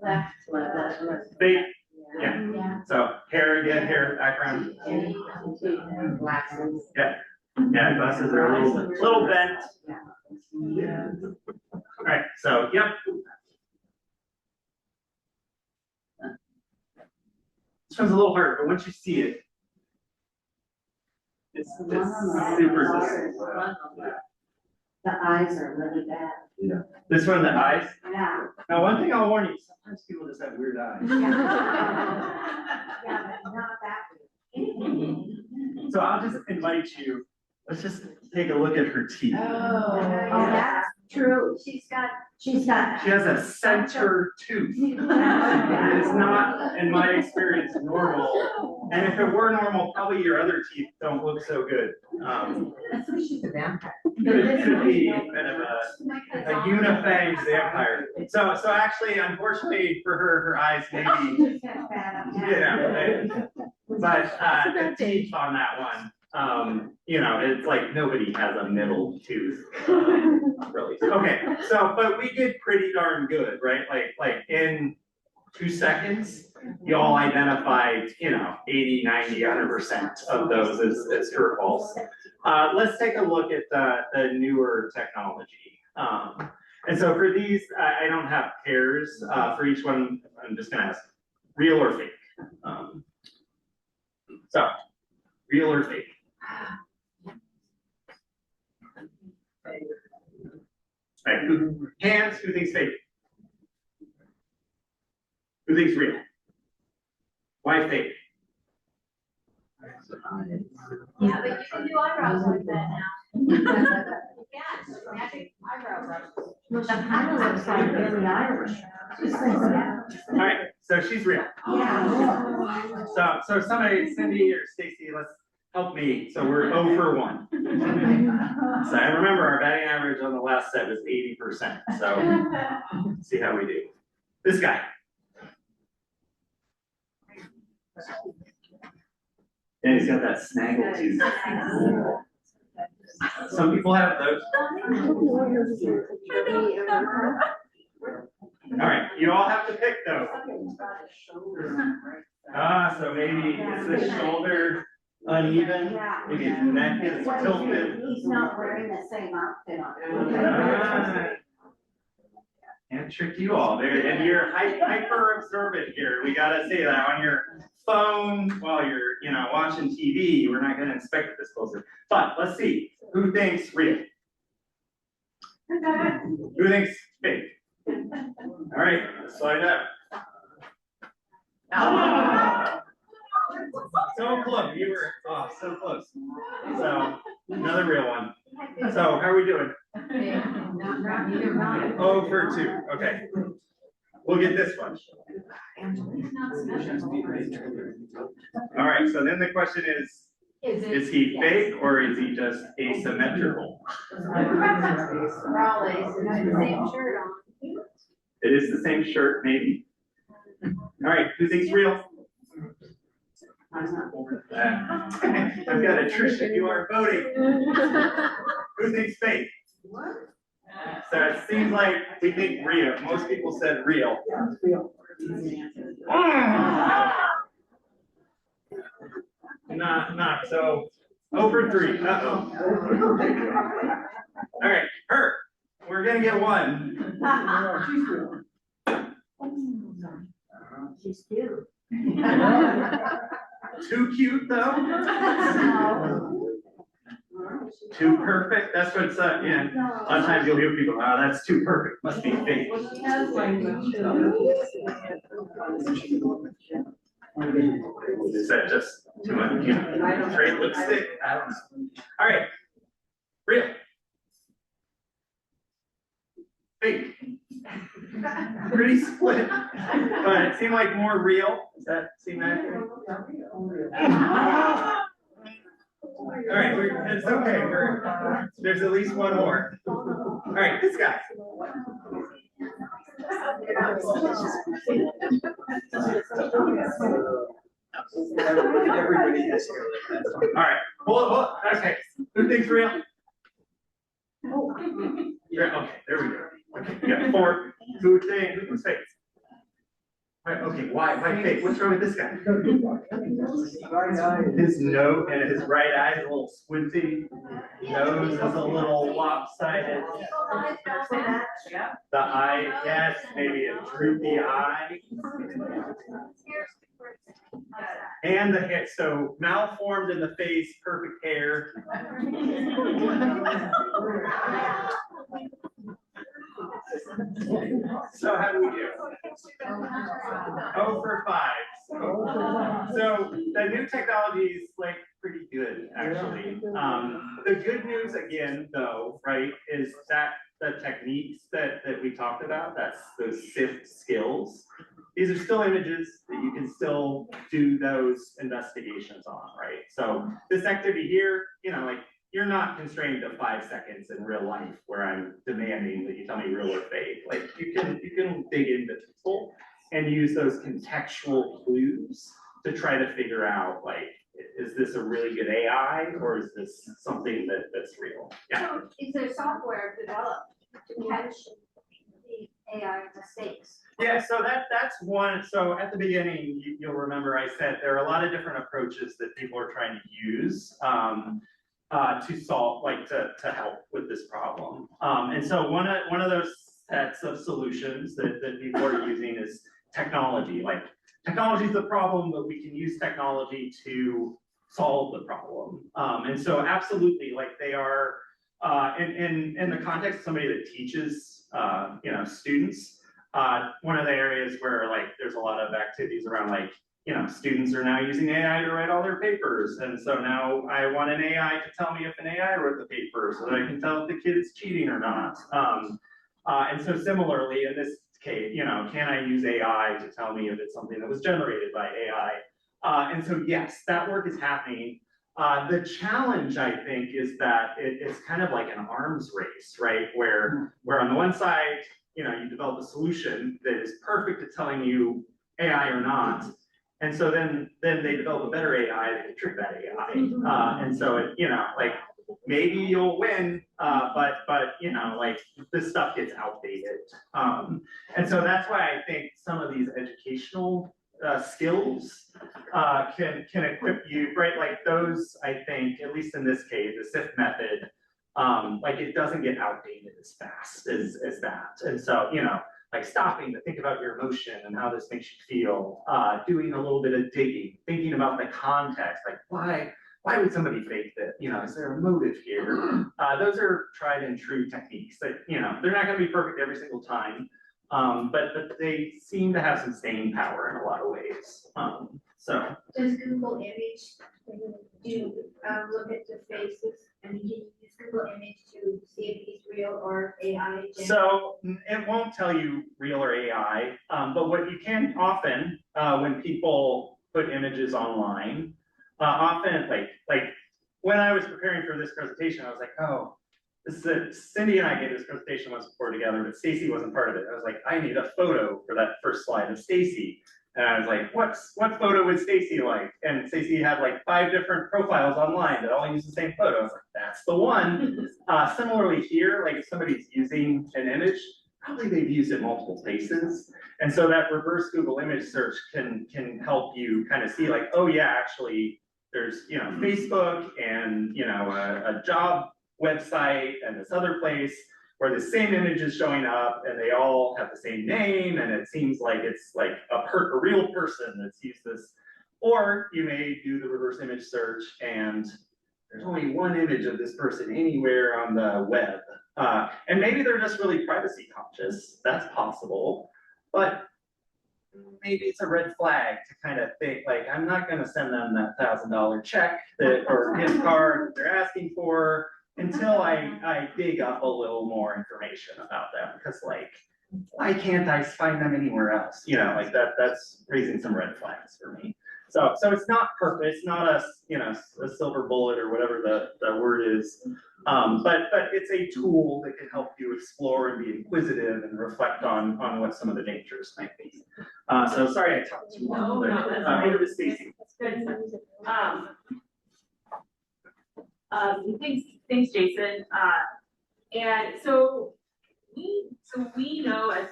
Left. Fake. Yeah. So hair again, hair background. Glasses. Yeah. Yeah, glasses are a little bent. Yeah. All right, so yep. This one's a little hard, but once you see it, it's super. The eyes are really bad. Yeah. This one, the eyes. Yeah. Now, one thing I'll warn you: sometimes people just have weird eyes. Yeah, but not that. So I'll just invite you. Let's just take a look at her teeth. Oh, that's true. She has a center tooth. It is not, in my experience, normal. And if it were normal, probably your other teeth don't look so good. That's why she's a vampire. Could be kind of a unifanged vampire. So actually, unfortunately for her eyes maybe, But the teeth on that one, you know, it's like nobody has a middle tooth. Really. Okay, so, but we did pretty darn good, right? Like in 2 seconds, you all identified, you know, 80, 90, 100% of those as true or false. Let's take a look at the newer technology. And so for these, I don't have pairs. For each one, I'm just gonna ask, real or fake? So, real or fake? Right, hands, who thinks fake? Who thinks real? Why fake? Yeah, but you can do eyebrows like that now. Yes, magic eyebrow brushes. Well, she kind of looks like Billie Eilish. All right, so she's real. Yeah. So somebody, Cindy or Stacy, let's help me. So we're 0 for 1. So I remember our batting average on the last set was 80%. So let's see how we do. This guy. And he's got that snaggle tooth. Some people have those. All right, you all have to pick though. So maybe is the shoulder uneven? Maybe his neck is tilted. He's not wearing the same outfit on. Can't trick you all there, and you're hyper observant here. We gotta say that on your phone while you're, you know, watching TV. We're not gonna inspect it this closely. But let's see, who thinks real? Who thinks fake? All right, let's slide up. So close, you were so close. So another real one. So how are we doing? 0 for 2. Okay. We'll get this one. All right, so then the question is he fake or is he just asymmetrical? It is the same shirt, maybe. All right, who thinks real? I've got attrition, you are voting. Who thinks fake? So it seems like we think real. Most people said real. Not so. 0 for 3. Uh-oh. All right, her. We're gonna get 1. She's cute. Too cute though? Too perfect? That's what's yeah. A lot of times you'll hear people, oh, that's too perfect, must be fake. Is that just too much, you know, trade lipstick? I don't know. All right, real. Fake. Pretty split, but it seemed like more real. Does that seem accurate? All right, it's okay. There's at least one more. All right, this guy. Everybody has hair. All right, well, okay. Who thinks real? Yeah, okay, there we go. Okay, we got 4. Who thinks fake? Right, okay, why fake? What's wrong with this guy? His nose and his right eye is a little squinty. Nose is a little lopsided. The eye, yes, maybe a droopy eye. And the hair, so malformed in the face, perfect hair. So how do we do? 0 for 5. So the new technology is like pretty good, actually. The good news again, though, right, is that the techniques that we talked about, that's those SIFT skills, these are still images that you can still do those investigations on, right? So this activity here, you know, like you're not constrained to 5 seconds in real life where I'm demanding that you tell me real or fake. Like you can dig into people and use those contextual clues to try to figure out, like, is this a really good AI or is this something that's real? Yeah. So is there software developed to catch the AI mistakes? Yeah, so that's one. So at the beginning, you'll remember I said there are a lot of different approaches that people are trying to use to solve, like to help with this problem. And so one of those sets of solutions that people are using is technology. Like, technology is the problem, but we can use technology to solve the problem. And so absolutely, like, they are in the context of somebody that teaches students. One of the areas where, like, there's a lot of activities around, like, students are now using AI to write all their papers. And so now I want an AI to tell me if an AI wrote the paper so that I can tell if the kid is cheating or not. And so similarly, in this case, can I use AI to tell me if it's something that was generated by AI? And so, yes, that work is happening. The challenge, I think, is that it's kind of like an arms race, right? Where on the one side, you develop a solution that is perfect at telling you AI or not. And so then they develop a better AI that can trick that AI. And so like, maybe you'll win, but like, this stuff gets outdated. And so that's why I think some of these educational skills can equip you, right? Like, those, I think, at least in this case, the SIFT method, like, it doesn't get outdated as fast as that. And so, like, stopping to think about your emotion and how this makes you feel, doing a little bit of digging, thinking about the context, like, why would somebody fake that? Is there a motive here? Those are tried and true techniques that, they're not going to be perfect every single time, but they seem to have some staying power in a lot of ways. So Does Google Image look at the faces? I mean, can you use Google Image to see if he's real or AI? So it won't tell you real or AI, but what you can often, when people put images online, often, like when I was preparing for this presentation, I was like, oh, Cindy and I gave this presentation once before together, but Stacy wasn't part of it. I was like, I need a photo for that first slide of Stacy. And I was like, what photo would Stacy like? And Stacy had like 5 different profiles online that all use the same photo. I was like, that's the one. Similarly here, like, if somebody's using an image, probably they've used it multiple places. And so that reverse Google image search can help you kind of see, like, oh yeah, actually there's, Facebook and, a job website and this other place where the same image is showing up and they all have the same name, and it seems like it's like a real person that's used this. Or you may do the reverse image search and there's only one image of this person anywhere on the web. And maybe they're just really privacy conscious. That's possible. But maybe it's a red flag to kind of think, like, I'm not going to send them that $1,000 check or gift card that they're asking for until I dig up a little more information about them. Because, like, why can't I find them anywhere else? Like, that's raising some red flags for me. So it's not perfect. It's not a silver bullet or whatever the word is. But it's a tool that can help you explore and be inquisitive and reflect on what some of the dangers might be. So sorry I talked too long. Over to Stacy. That's good. Thanks, Jason. And so we know, as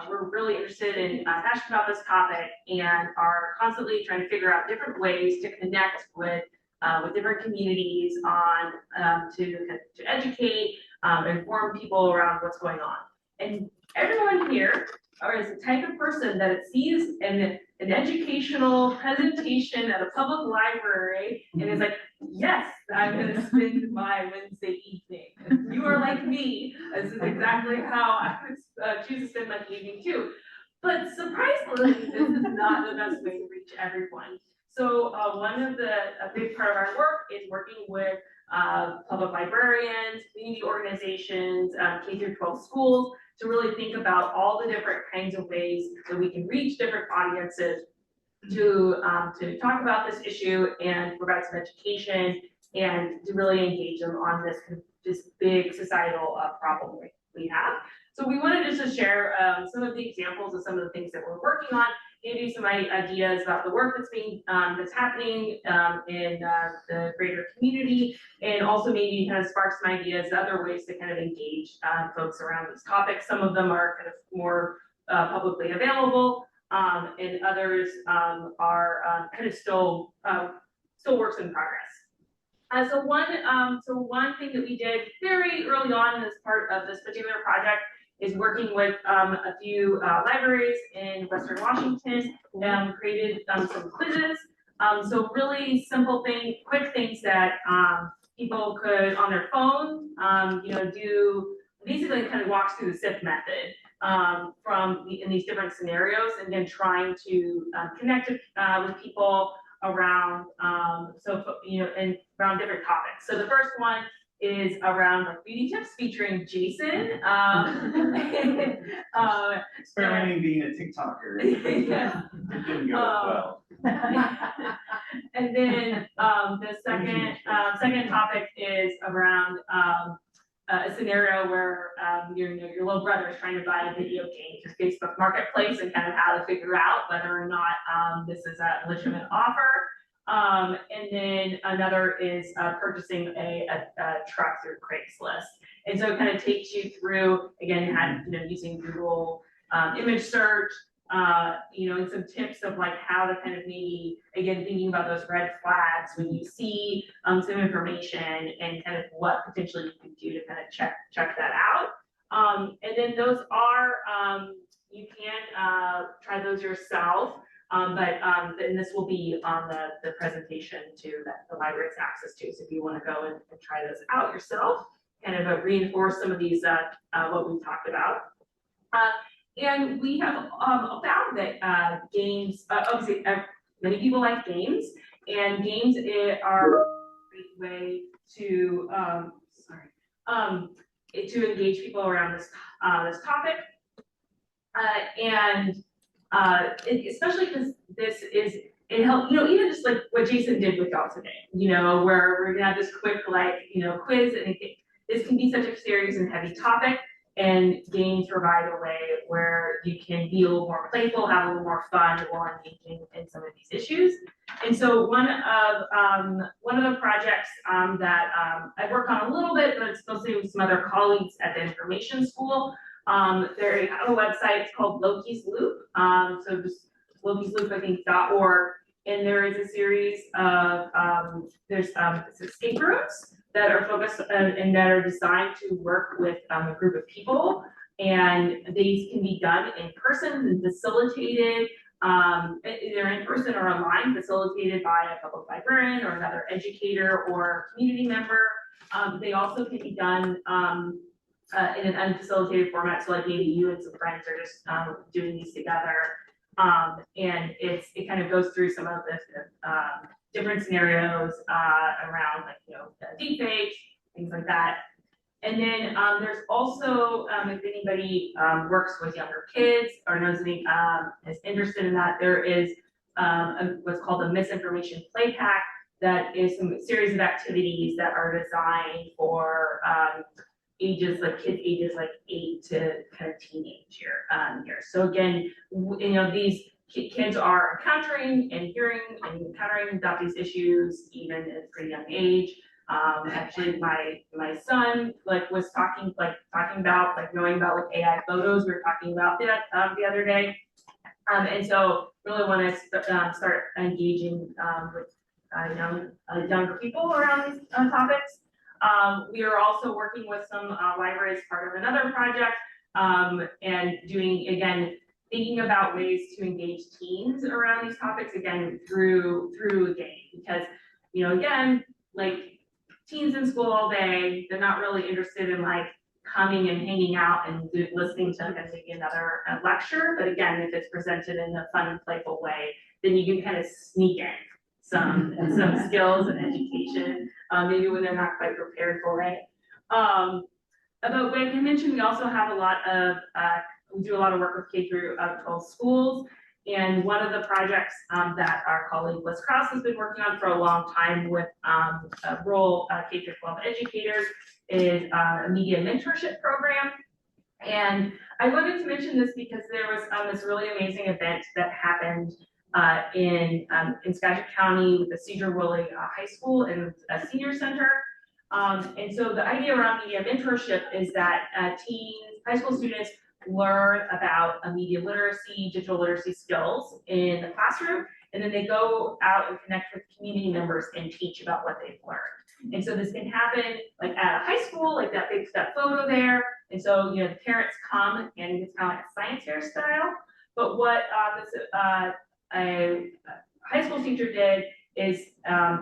we're really interested in passionate about this topic and are constantly trying to figure out different ways to connect with different communities on to educate, inform people around what's going on. And everyone here is the type of person that sees an educational presentation at a public library and is like, yes, I'm going to spend my Wednesday evening. You are like me. This is exactly how I would choose to spend my evening too. But surprisingly, this is not the best way to reach everyone. So a big part of our work is working with public librarians, community organizations, K-12 schools, to really think about all the different kinds of ways that we can reach different audiences to talk about this issue and provide some education and to really engage them on this big societal problem we have. So we wanted just to share some of the examples of some of the things that we're working on give you some ideas about the work that's being, that's happening in the greater community, and also maybe kind of spark some ideas, other ways to kind of engage folks around these topics. Some of them are kind of more publicly available, and others are kind of still works in progress. So one thing that we did very early on as part of this particular project is working with a few libraries in Western Washington, created some quizzes. So really simple things, quick things that people could on their phone, do, basically kind of walks through the SIFT method in these different scenarios, and then trying to connect with people around, and around different topics. So the first one is around like beauty tips featuring Jason. Experimenting being a TikToker. Yeah. It didn't go well. And then the second topic is around a scenario where your little brother is trying to buy a video game through Facebook Marketplace, and kind of how to figure out whether or not this is a legitimate offer. And then another is purchasing a truck through Craigslist. And so it kind of takes you through, again, using Google image search, and some tips of like how to kind of maybe, again, thinking about those red flags when you see some information, and kind of what potentially you can do to kind of check that out. And then those are, you can try those yourself. And this will be on the presentation too, that the library has access to. So if you want to go and try those out yourself, kind of reinforce some of these, what we've talked about. And we have found that games, obviously many people like games, and games are a great way to, to engage people around this topic. Especially because it helps, even just like what Jason did with y'all today, where we're gonna have this quick, quiz, and this can be such a serious and heavy topic, and games provide a way where you can be a little more playful, have a little more fun, more engaging in some of these issues. And so one of the projects that I've worked on a little bit, but it's mostly with some other colleagues at the information school. They have a website, it's called Loki's Loop. So just Loki's Loop, I think, .org. And there is a series of, there's escape rooms that are focused and that are designed to work with a group of people. And these can be done in person and facilitated, either in person or online, facilitated by a public librarian or another educator or community member. They also can be done in an unfacilitated format, so like maybe you and some friends are just doing these together, and it kind of goes through some of the different scenarios around deepfakes, things like that. And then there's also, if anybody works with younger kids or knows any is interested in that, there is what's called a misinformation play pack that is some series of activities that are designed for kids ages like 8 to kind of teenage year. So again, these kids are encountering about these issues even at a pretty young age. Actually, my son was talking about knowing about AI photos. We were talking about that the other day, and so really want to start engaging with younger people around these topics. We are also working with some libraries, part of another project, and thinking about ways to engage teens around these topics, again, through a game. Because, teens in school all day, they're not really interested in coming and hanging out and listening to maybe another lecture. But again, if it's presented in a fun and playful way, then you can kind of sneak in some skills and education, maybe when they're not quite prepared for it. But like I mentioned, we also have we do a lot of work with K through 12 schools. And one of the projects that our colleague Liz Krause has been working on for a long time with rural K through 12 educators is a media mentorship program. And I wanted to mention this because there was this really amazing event that happened in Skagit County with the Cedar Woolley High School and a senior center. And so the idea around media mentorship is that teens, high school students learn about media literacy, digital literacy skills in the classroom, and then they go out and connect with community members and teach about what they've learned. And so this can happen like at a high school, like that big that photo there. And so, you know, the parents come and it's kind of like a science fair style. But what a high school teacher did is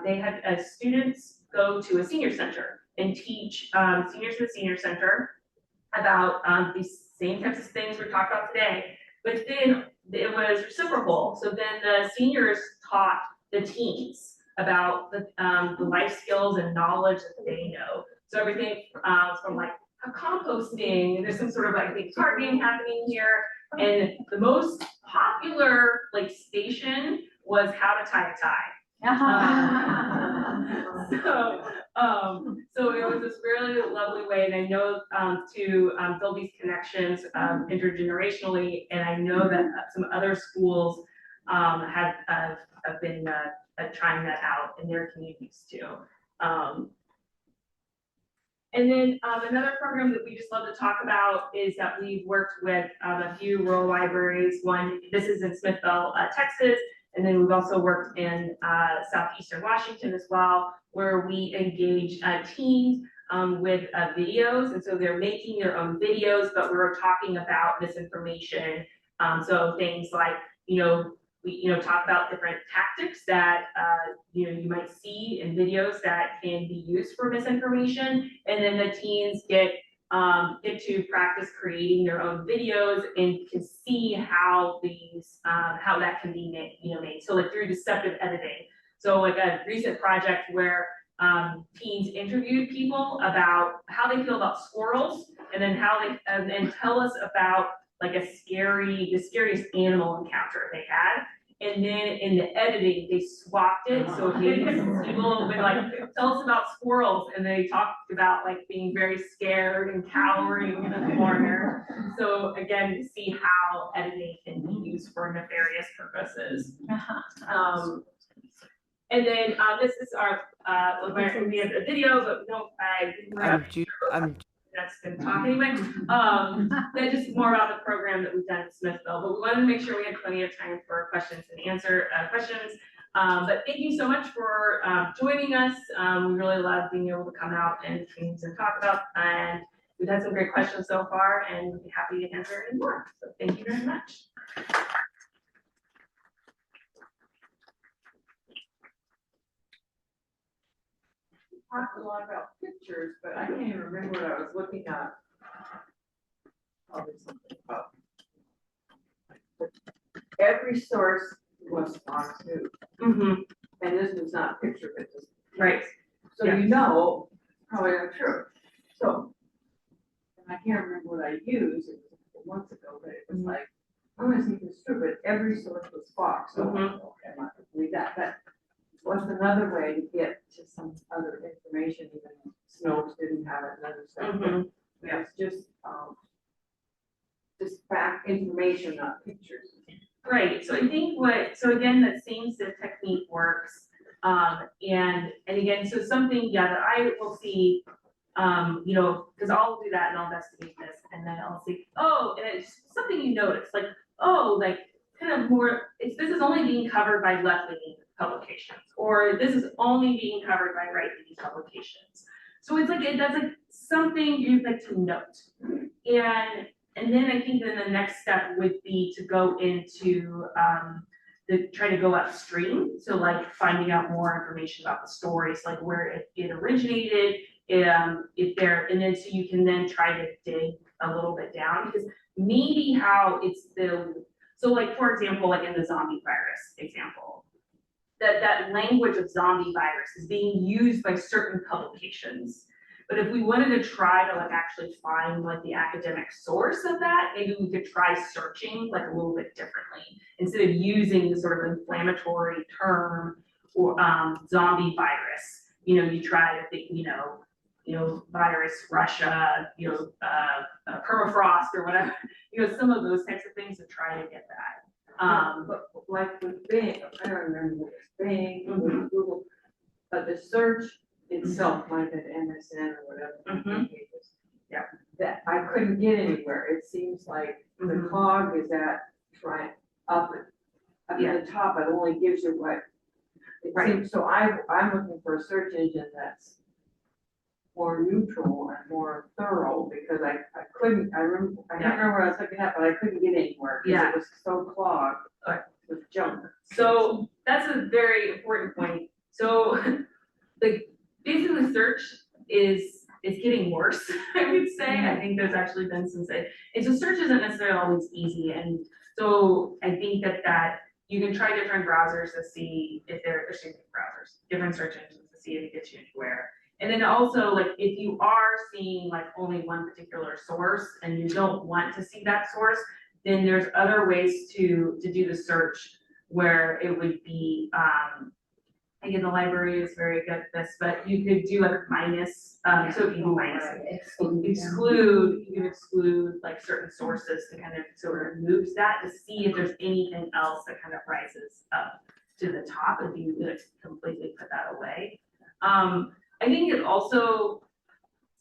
they had students go to a senior center and teach seniors in the senior center about these same types of things we're talking about today. But then it was reciprocal. So then the seniors taught the teens about the life skills and knowledge that they know. So everything from like composting, there's some sort of like I think card game happening here. And the most popular like station was how to tie a tie. So it was this really lovely way, and I know to build these connections intergenerationally, and I know that some other schools have been trying that out in their communities too. And then another program that we just love to talk about is that we've worked with a few rural libraries. One, this is in Smithville, Texas, and then we've also worked in southeastern Washington as well, where we engage teens with videos. And so they're making their own videos, but we're talking about misinformation. So things like, we talk about different tactics that you might see in videos that can be used for misinformation, and then the teens get to practice creating their own videos and can see how that can be made. So like through deceptive editing. So like a recent project where teens interviewed people about how they feel about squirrels, and then and tell us about like the scariest animal encounter they had. And then in the editing, they swapped it. So maybe people would like tell us about squirrels, and they talked about like being very scared and cowering in a corner. So again, to see how editing can be used for nefarious purposes. And then this is our we have a video, but that's been talk anyway. That's just more about the program that we've done in Smithville, but we wanted to make sure we had plenty of time for questions and answer questions. But thank you so much for joining us. We really love being able to come out and talk about, and we've had some great questions so far, and we'd be happy to answer any more. So thank you very much. Talked a lot about pictures, but I can't even remember what I was looking at. Probably something about every source was Fox News. And this was not picture, but just right. So yeah. Probably not true. So, and I can't remember what I used. It was a couple months ago, but it was like, I want to see if it's true, but every source was Fox. So okay, I'm not gonna believe that. But what's another way to get to some other information? Even Snopes didn't have it and other stuff. Yeah, it's just fact information, not pictures. Right. So I think again, that same technique works. And again, so something, that I will see, because I'll do that and I'll investigate this, and then I'll see, and it's something you notice, like, kind of more, this is only being covered by left-leaning publications, or this is only being covered by right-leaning publications. So it's like, that's like something you'd like to note. And then I think then the next step would be to go into try to go upstream. So like finding out more information about the stories, like where it originated, and then so you can then try to dig a little bit down, because maybe how it's so like, for example, like in the zombie virus example, that language of zombie virus is being used by certain publications. But if we wanted to try to like actually find like the academic source of that, maybe we could try searching like a little bit differently. Instead of using the sort of inflammatory term or zombie virus, you try to think, virus, Russia, permafrost or whatever, some of those types of things to try to get that. But like with Bing, I don't remember what it's Bing, with Google, but the search itself, like at MSN or whatever. Yeah. That I couldn't get anywhere. It seems like the cog is up at the top, it only gives you what. It seems, so I'm looking for a search engine that's more neutral and more thorough, because I can't remember what I was looking at, but I couldn't get anywhere, because it was so clogged with junk. So that's a very important point. So basically the search is getting worse, I would say. I think there's actually been some and so search isn't necessarily always easy. And so I think that you can try different browsers to see if different search engines to see if it gets you anywhere. And then also, like, if you are seeing like only one particular source and you don't want to see that source, then there's other ways to do the search where it would be, again, the library is very good at this, but you could do like minus, so if you you can exclude like certain sources to kind of sort of moves that to see if there's anything else that kind of rises up to the top if you completely put that away. I think it's also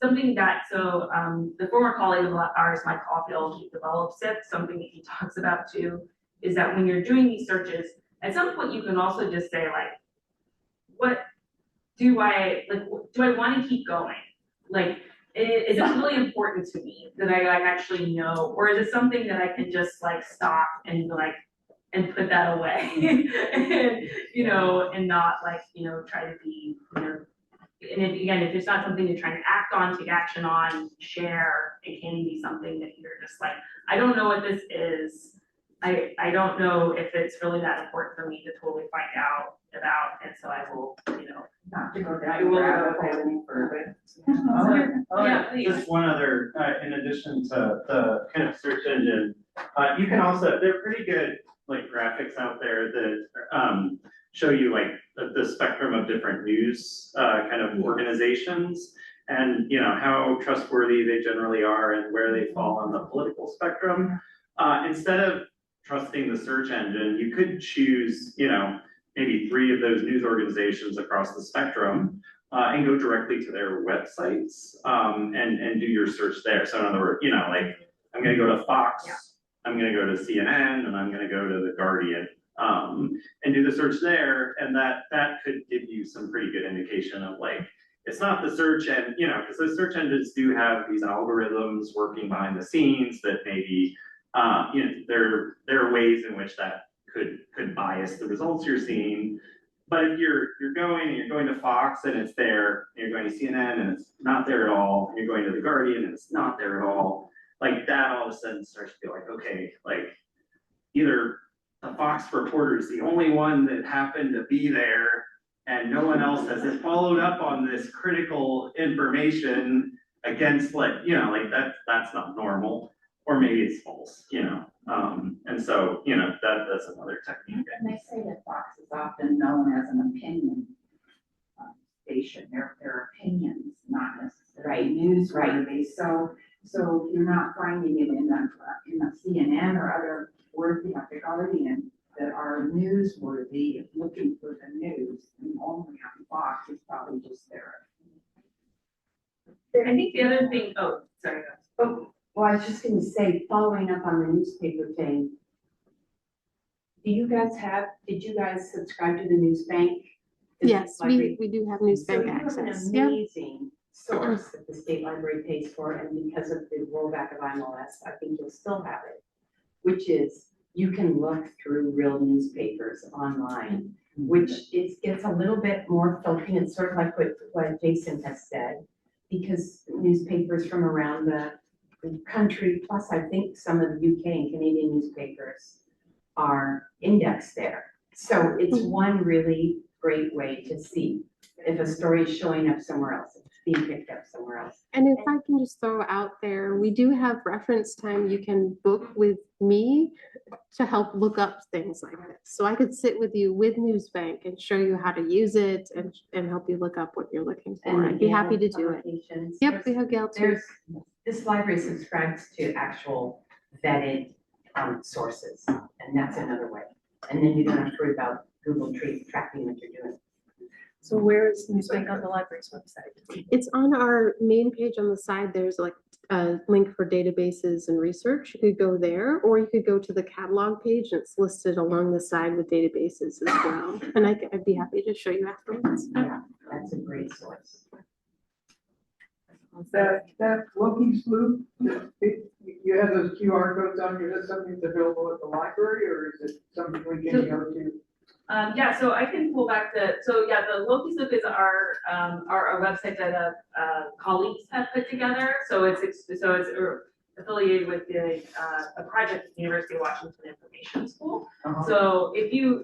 something that, the former colleague of ours, Mike Caulfield, he develops it, something that he talks about too, is that when you're doing these searches, at some point you can also just say like, what do I want to keep going? Like, is it really important to me that I like actually know, or is it something that I can just like stop and and put that away and, and not like, try to be, and if it's not something you're trying to act on, take action on, share, it can be something that you're just like, I don't know what this is. I don't know if it's really that important for me to totally find out about, and so I will, Not to go down the rabbit hole any further. Just one other, in addition to the kind of search engine, you can also, they're pretty good like graphics out there that show you like the spectrum of different news kind of organizations, and how trustworthy they generally are and where they fall on the political spectrum. Instead of trusting the search engine, you could choose, maybe 3 of those news organizations across the spectrum and go directly to their websites and do your search there. So in other words, like I'm going to go to Fox, I'm going to go to CNN, and I'm going to go to The Guardian and do the search there. And that could give you some pretty good indication of like, it's not the search and, because those search engines do have these algorithms working behind the scenes that maybe, there are ways in which that could bias the results you're seeing. But if you're going to Fox and it's there, and you're going to CNN and it's not there at all, and you're going to The Guardian and it's not there at all, like that all of a sudden starts to be like, okay, like either the Fox reporter is the only one that happened to be there and no one else has followed up on this critical information against like that's not normal, or maybe it's false, and so that's another technique. And they say that Fox is often known as an opinion station. They're opinions, not necessarily newsworthy. So if you're not finding it in a CNN or other words, The Guardian, that are newsworthy, looking for the news, and only on Fox is probably just there. I think the other thing, sorry. Well, I was just gonna say, following up on the newspaper thing, did you guys subscribe to the news bank? Yes, we do have news bank So access. you have an amazing source that the state library pays for, and because of the rollback of MLS, I think you'll still have it, which is you can look through real newspapers online, which gets a little bit more focused. It's sort of like what Jason has said, because newspapers from around the country, plus I think some of the UK and Canadian newspapers are indexed there. So it's one really great way to see if a story is showing up somewhere else, if it's being picked up somewhere else. And if I can just throw out there, we do have reference time you can book with me to help look up things like this. So I could sit with you with Newsbank and show you how to use it and help you look up what you're looking for. I'd be happy to do it. Yep, we have Gail too. This library subscribes to actual vetted sources, and that's another way. And then you don't have to worry about Google tracking what you're doing. So where is Newsbank on the library's website? It's on our main page on the side. There's like a link for databases and research. You could go there, or you could go to the catalog page. It's listed along the side with databases as well. And I'd be happy to show you afterwards. Yeah, that's a great source. That Loki's loop, you have those QR codes on here, is that something that's available at the library, or is it something we can go to? Yeah, so I can pull back the Loki's Loop is our website that colleagues have put together. So it's affiliated with a project at the University of Washington Information School. So if you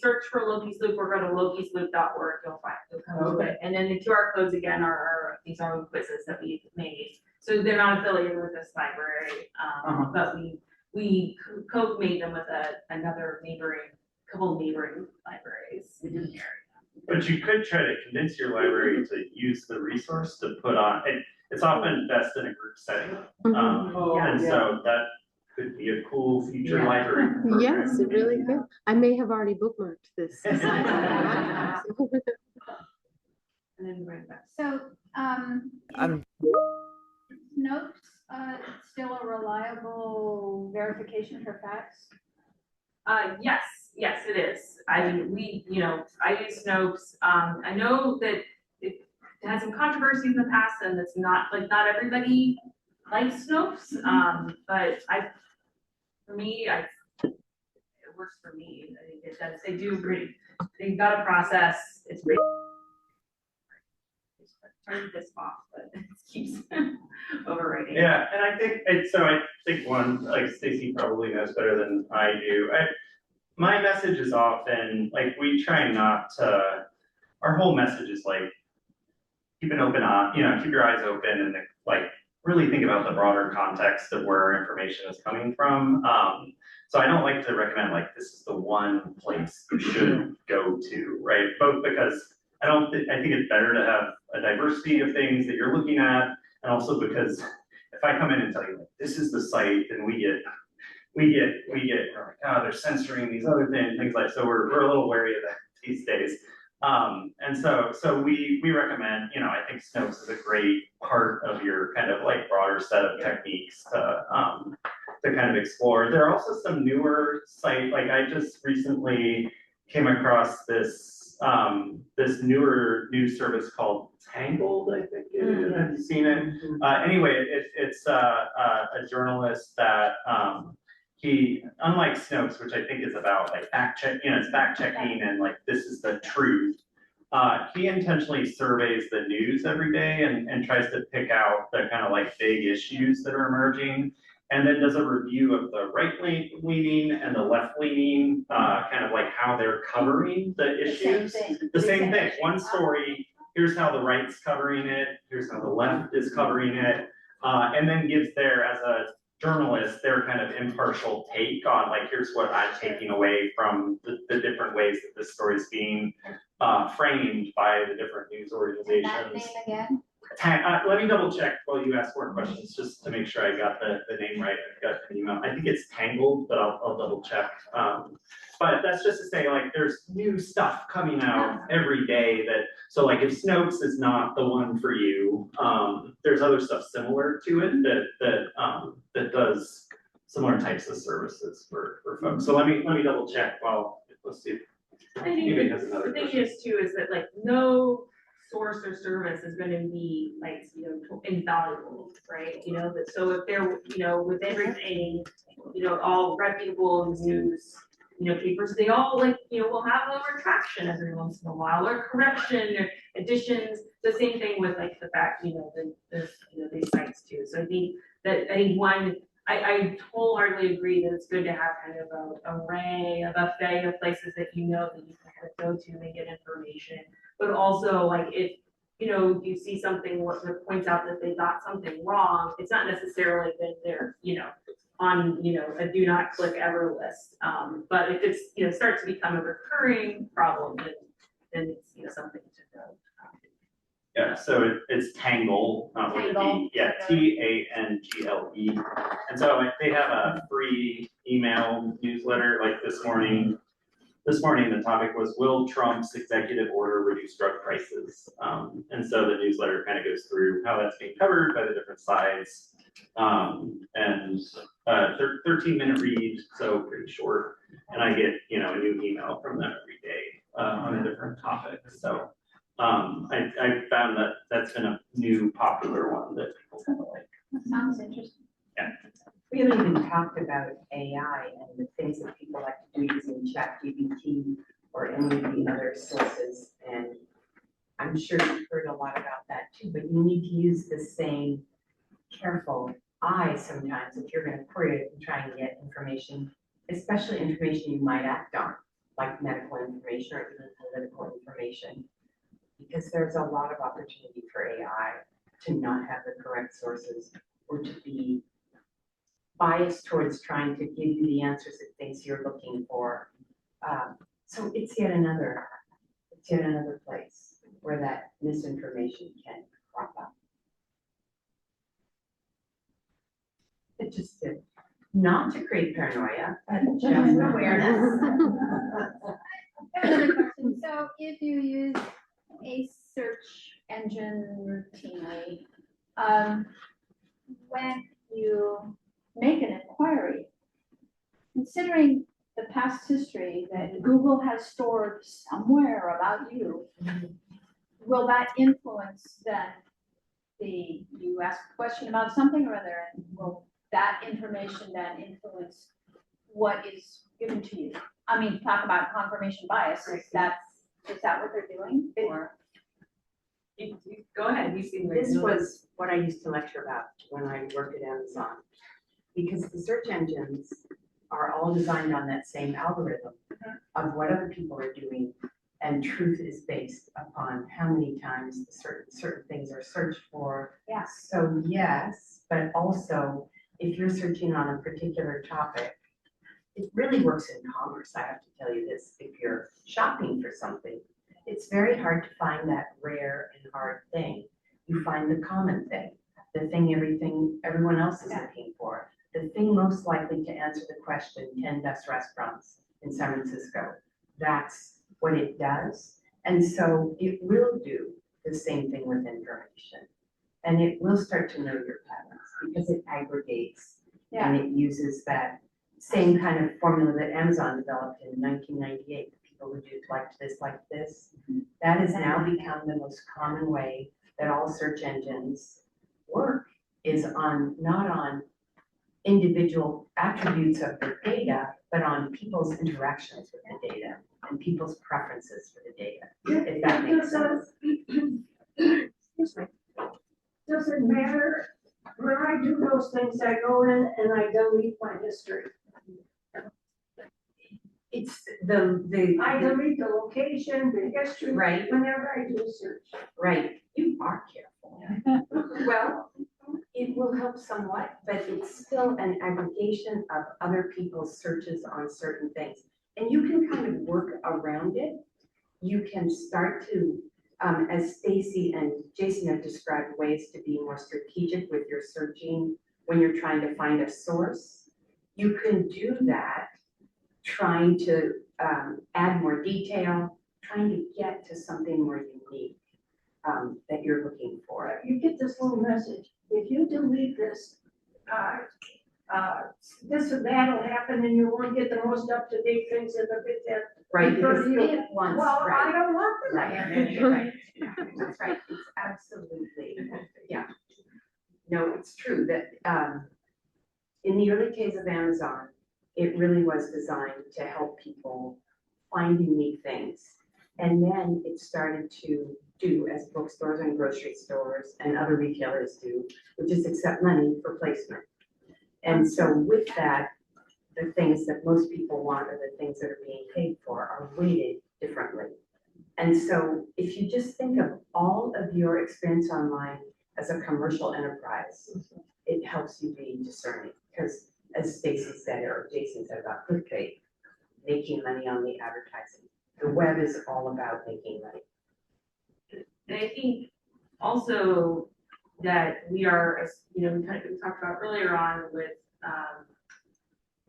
search for Loki's Loop or go to lokisloop.org, you'll come to it. And then the QR codes again are these are quizzes that we've made. So they're not affiliated with this library, but we co-made them with another couple of neighboring libraries in the area. But you could try to convince your library to use the resource to put on, it's often best in a group setting. So that could be a cool future library program. Yes, it really could. I may have already bookmarked this. And then bring it back. So, Snopes, still a reliable verification for facts? Yes, it is. I mean, I use Snopes. I know that it had some controversy in the past, and it's not everybody likes Snopes. But it works for me. I think it does. They've got a process. It's great. Turn this off, but it keeps overwriting. Yeah, and I think one, like Stacy probably knows better than I do. My message is often, like, we try not to, our whole message is like, keep an open eye, keep your eyes open and like really think about the broader context of where our information is coming from. So I don't like to recommend like, this is the one place you should go to, right? Both because I think it's better to have a diversity of things that you're looking at. And also because if I come in and tell you, like, this is the site, then we get, we're like, oh, they're censoring these other things like, so we're a little wary of that these days. And so we recommend, I think Snopes is a great part of your kind of like broader set of techniques to kind of explore. There are also some newer sites, like I just recently came across this newer news service called Tangled, I think. Have you seen it? Anyway, it's a journalist that he, unlike Snopes, which I think is about like fact checking and like this is the truth. He intentionally surveys the news every day and tries to pick out the kind of like big issues that are emerging, and then does a review of the right-leaning and the left-leaning, kind of like how they're covering the issues. The same thing. One story, here's how the right's covering it, here's how the left is covering it, and then gives as a journalist, their kind of impartial take on like, here's what I'm taking away from the different ways that this story is being framed by the different news organizations. And that name again? Let me double check while you ask more questions, just to make sure I got the name right. I got an email. I think it's Tangled, but I'll double check. But that's just to say, like, there's new stuff coming out every day so like if Snopes is not the one for you, there's other stuff similar to it that does similar types of services for folks. So let me double check let's see. I think the thing is too is that like no source or service is going to be like invaluable, right? But so if they're with everything, all reputable news papers, they all will have a retraction every once in a while or correction or additions. The same thing with like the fact these sites too. So I think that I wholeheartedly agree that it's good to have kind of a buffet of places that that you can kind of go to and get information. But also, like, if you see something that points out that they got something wrong, it's not necessarily that they're on on, a do not click ever list. But if it's, starts to become a recurring problem, then it's, something to know. Yeah, so it's Tangle, with a D, yeah, Tangle. And so they have a free email newsletter, like this morning the topic was, will Trump's executive order reduce drug prices? And so the newsletter kind of goes through how that's being covered by the different sides. And 13-minute read, so pretty short. And I get, a new email from them every day on a different topic. So I found that that's been a new popular one that people kind of like. That sounds interesting. Yeah. We haven't even talked about AI and the things that people like to do using ChatGPT or any of the other sources. And I'm sure you've heard a lot about that too, but you need to use the same careful eye sometimes if you're going to query it and try and get information, especially information you might act on, like medical information or even political information, because there's a lot of opportunity for AI to not have the correct sources or to be biased towards trying to give you the answers it thinks you're looking for. So it's yet another place where that misinformation can crop up. It just not to create paranoia, but just awareness. Another question. So if you use a search engine routinely, when you make an inquiry, considering the past history that Google has stored somewhere about you, will that influence then you ask a question about something or other, and will that information then influence what is given to you? I mean, talk about confirmation bias, is that what they're doing, or? Go ahead, you seem like. This was what I used to lecture about when I worked at Amazon, because the search engines are all designed on that same algorithm of what other people are doing, and truth is based upon how many times certain things are searched for. Yeah. So yes, but also if you're searching on a particular topic, it really works in commerce. I have to tell you this: if you're shopping for something, it's very hard to find that rare and hard thing. You find the common thing, the thing everyone else is looking for, the thing most likely to answer the question, 10 best restaurants in San Francisco. That's what it does. And so it will do the same thing with information. And it will start to know your patterns because it aggregates and it uses that same kind of formula that Amazon developed in 1998. People who do like this. That has now become the most common way that all search engines work, is not on individual attributes of the data, but on people's interactions with the data and people's preferences for the data, if that makes sense. Excuse me. Does it matter when I do those things? I go in and I delete my history. It's I delete the location, the history, right whenever I do a search. Right, you are careful. Well, it will help somewhat, but it's still an aggregation of other people's searches on certain things. And you can kind of work around it. You can start to, as Stacy and Jason have described, ways to be more strategic with your searching when you're trying to find a source. You can do that, trying to add more detail, trying to get to something more unique that you're looking for. You get this little message. If you delete this, this or that will happen and you won't get the most up-to-date things in the bit that. Right, because it wants, Well, I right, don't want them. right, that's right, it's absolutely, yeah. No, it's true that in the early days of Amazon, it really was designed to help people find unique things. And then it started to do as bookstores and grocery stores and other retailers do, which is accept money for placement. And so with that, the things that most people want or the things that are being paid for are weighted differently. And so if you just think of all of your experience online as a commercial enterprise, it helps you be discerning, because as Stacy said, or Jason said about clickbait, making money on the advertising. The web is all about making money. And I think also that we are, as you know, we talked about earlier on with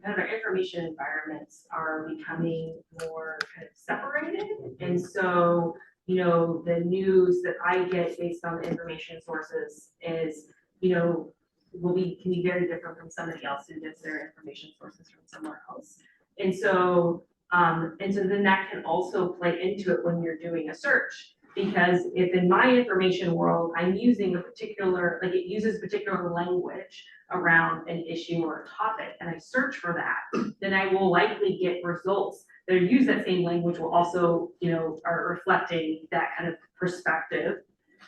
kind of our information environments are becoming more kind of separated. And so, you know, the news that I get based on the information sources is, you know, can be very different from somebody else who gets their information sources from somewhere else. And so then that can also play into it when you're doing a search. Because if in my information world, I'm using a particular, like it uses particular language around an issue or a topic, and I search for that, then I will likely get results that use that same language will also, you know, are reflecting that kind of perspective.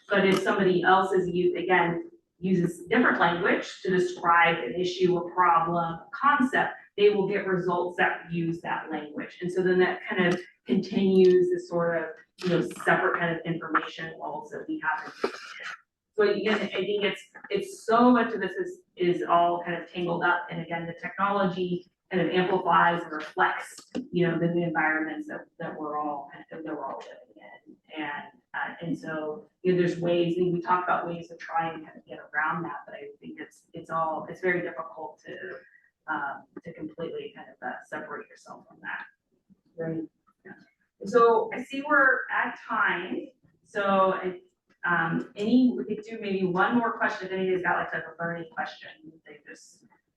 But if somebody else is uses different language to describe an issue, a problem, a concept, they will get results that use that language. And so then that kind of continues this sort of, you know, separate kind of information walls that we have. So again, I think it's so much of this is all kind of tangled up. And again, the technology kind of amplifies and reflects, you know, the new environments that we're all living in. And so, you know, there's ways, we talk about ways to try and kind of get around that, but I think it's very difficult to completely kind of separate yourself from that. Right. Yeah. So I see we're at time. So we could do maybe one more question if anybody's got like a learning question.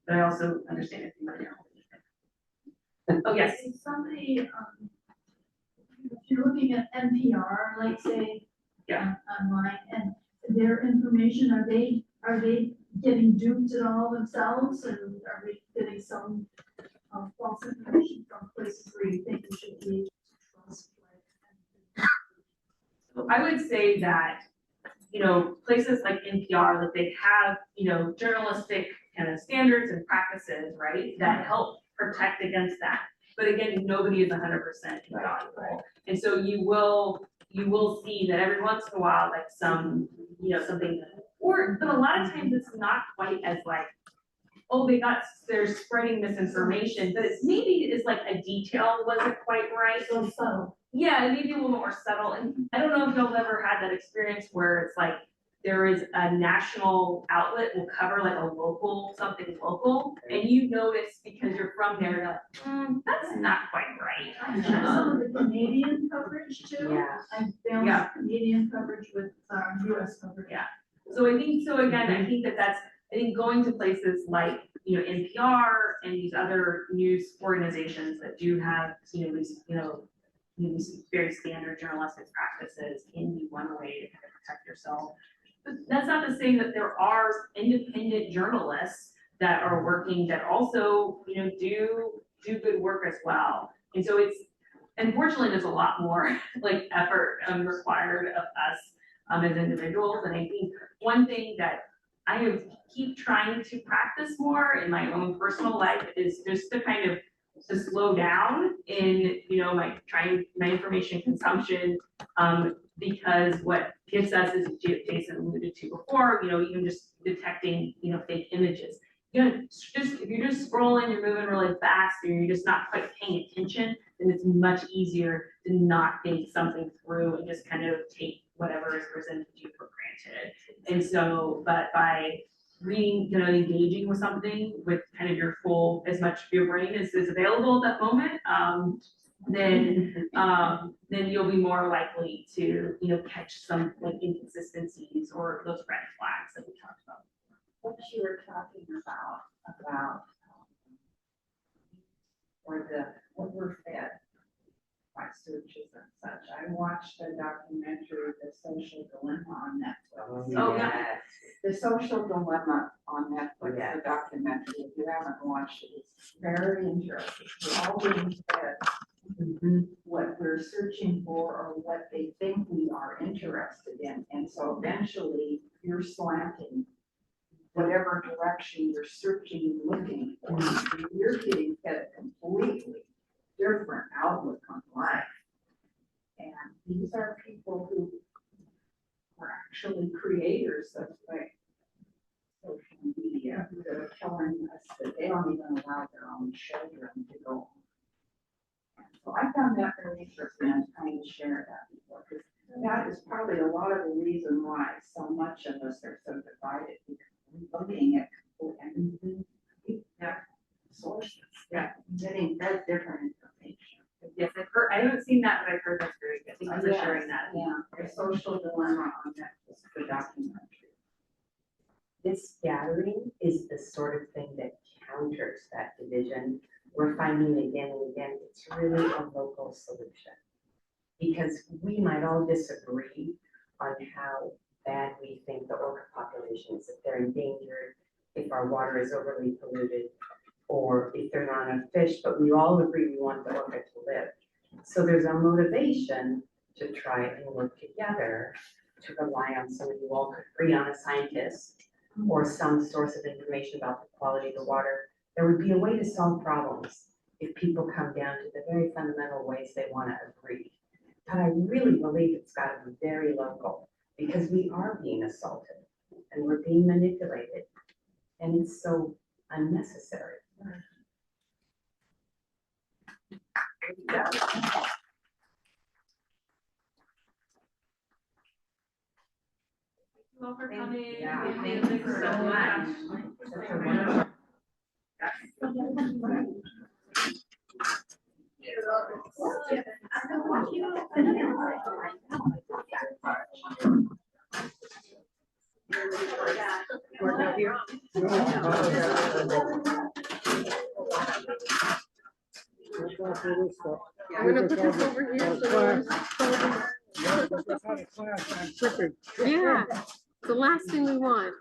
But I also understand if anybody else. Oh yes. Somebody, if you're looking at NPR, like say, yeah, online, and their information, are they getting duped at all themselves, and are they getting some false information from places where you think you should be trusted? So I would say that, you know, places like NPR, like they have, you know, journalistic kind of standards and practices, right, that help protect against that. But again, nobody is 100% invaluable. And so you will see that every once in a while, like some, you know, something, but a lot of times it's not quite as like, oh, they're spreading misinformation, but it's like a detail wasn't quite right. So subtle. Yeah, maybe a little more subtle. And I don't know if y'all ever had that experience where it's like there is a national outlet will cover like something local, and you notice because you're from there, you're like, that's not quite right. Some of the Canadian coverage too. Yeah. I found Canadian coverage with US coverage. Yeah. So I think I think going to places like, you know, NPR and these other news organizations that do have, you know, these very standard journalistic practices can be one way to kind of protect yourself. But that's not to say that there are independent journalists that are working that also, you know, do good work as well. And so unfortunately, there's a lot more like effort required of us as individuals. And I think one thing that I keep trying to practice more in my own personal life is just to slow down in, you know, my information consumption, because what gets us, as Jason alluded to before, you know, even just detecting, you know, fake images. You know, if you're just scrolling, you're moving really fast, or you're just not quite paying attention, then it's much easier to not think something through and just kind of take whatever is presented to you for granted. And so, but by reading, you know, engaging with something with kind of your full, as much of your brain is available at that moment, then you'll be more likely to, you know, catch some like inconsistencies or those red flags that we talked about. What you were talking about what we're fed by searches and such. I watched a documentary, The Social Dilemma on Netflix. Oh, yeah. The Social Dilemma on Netflix, Yeah. the documentary. If you haven't watched it, it's very interesting. We're all being fed what we're searching for or what they think we are interested in. And so eventually you're slanting whatever direction you're searching and looking for. You're getting fed a completely different outlook on life. And these are people who are actually creators of like social media that are telling us that they don't even allow their own children to go. And so I found that very interesting. I'm trying to share that before, because that is probably a lot of the reason why so much of us are so divided, because we're looking at and sources. Yeah. Getting that different information. Yes, I've heard, I haven't seen that, but I've heard that's very good. Thank you for sharing that. Yeah, the social dilemma on that was the documentary. This gathering is the sort of thing that counters that division. We're finding again and again, it's really a local solution. Because we might all disagree on how bad we think the orca population is, if they're endangered, if our water is overly polluted, or if they're not enough fish, but we all agree we want the orca to live. So there's a motivation to try and work together to rely on someone you all could agree on, a scientist, or some source of information about the quality of the water. There would be a way to solve problems if people come down to the very fundamental ways they want to agree. But I really believe it's got to be very local, because we are being assaulted and we're being manipulated, and it's so unnecessary. Thank you all for coming. Yeah, Thank you so much. Such a wonderful. I'm gonna put this over here. Yeah, the last thing we want.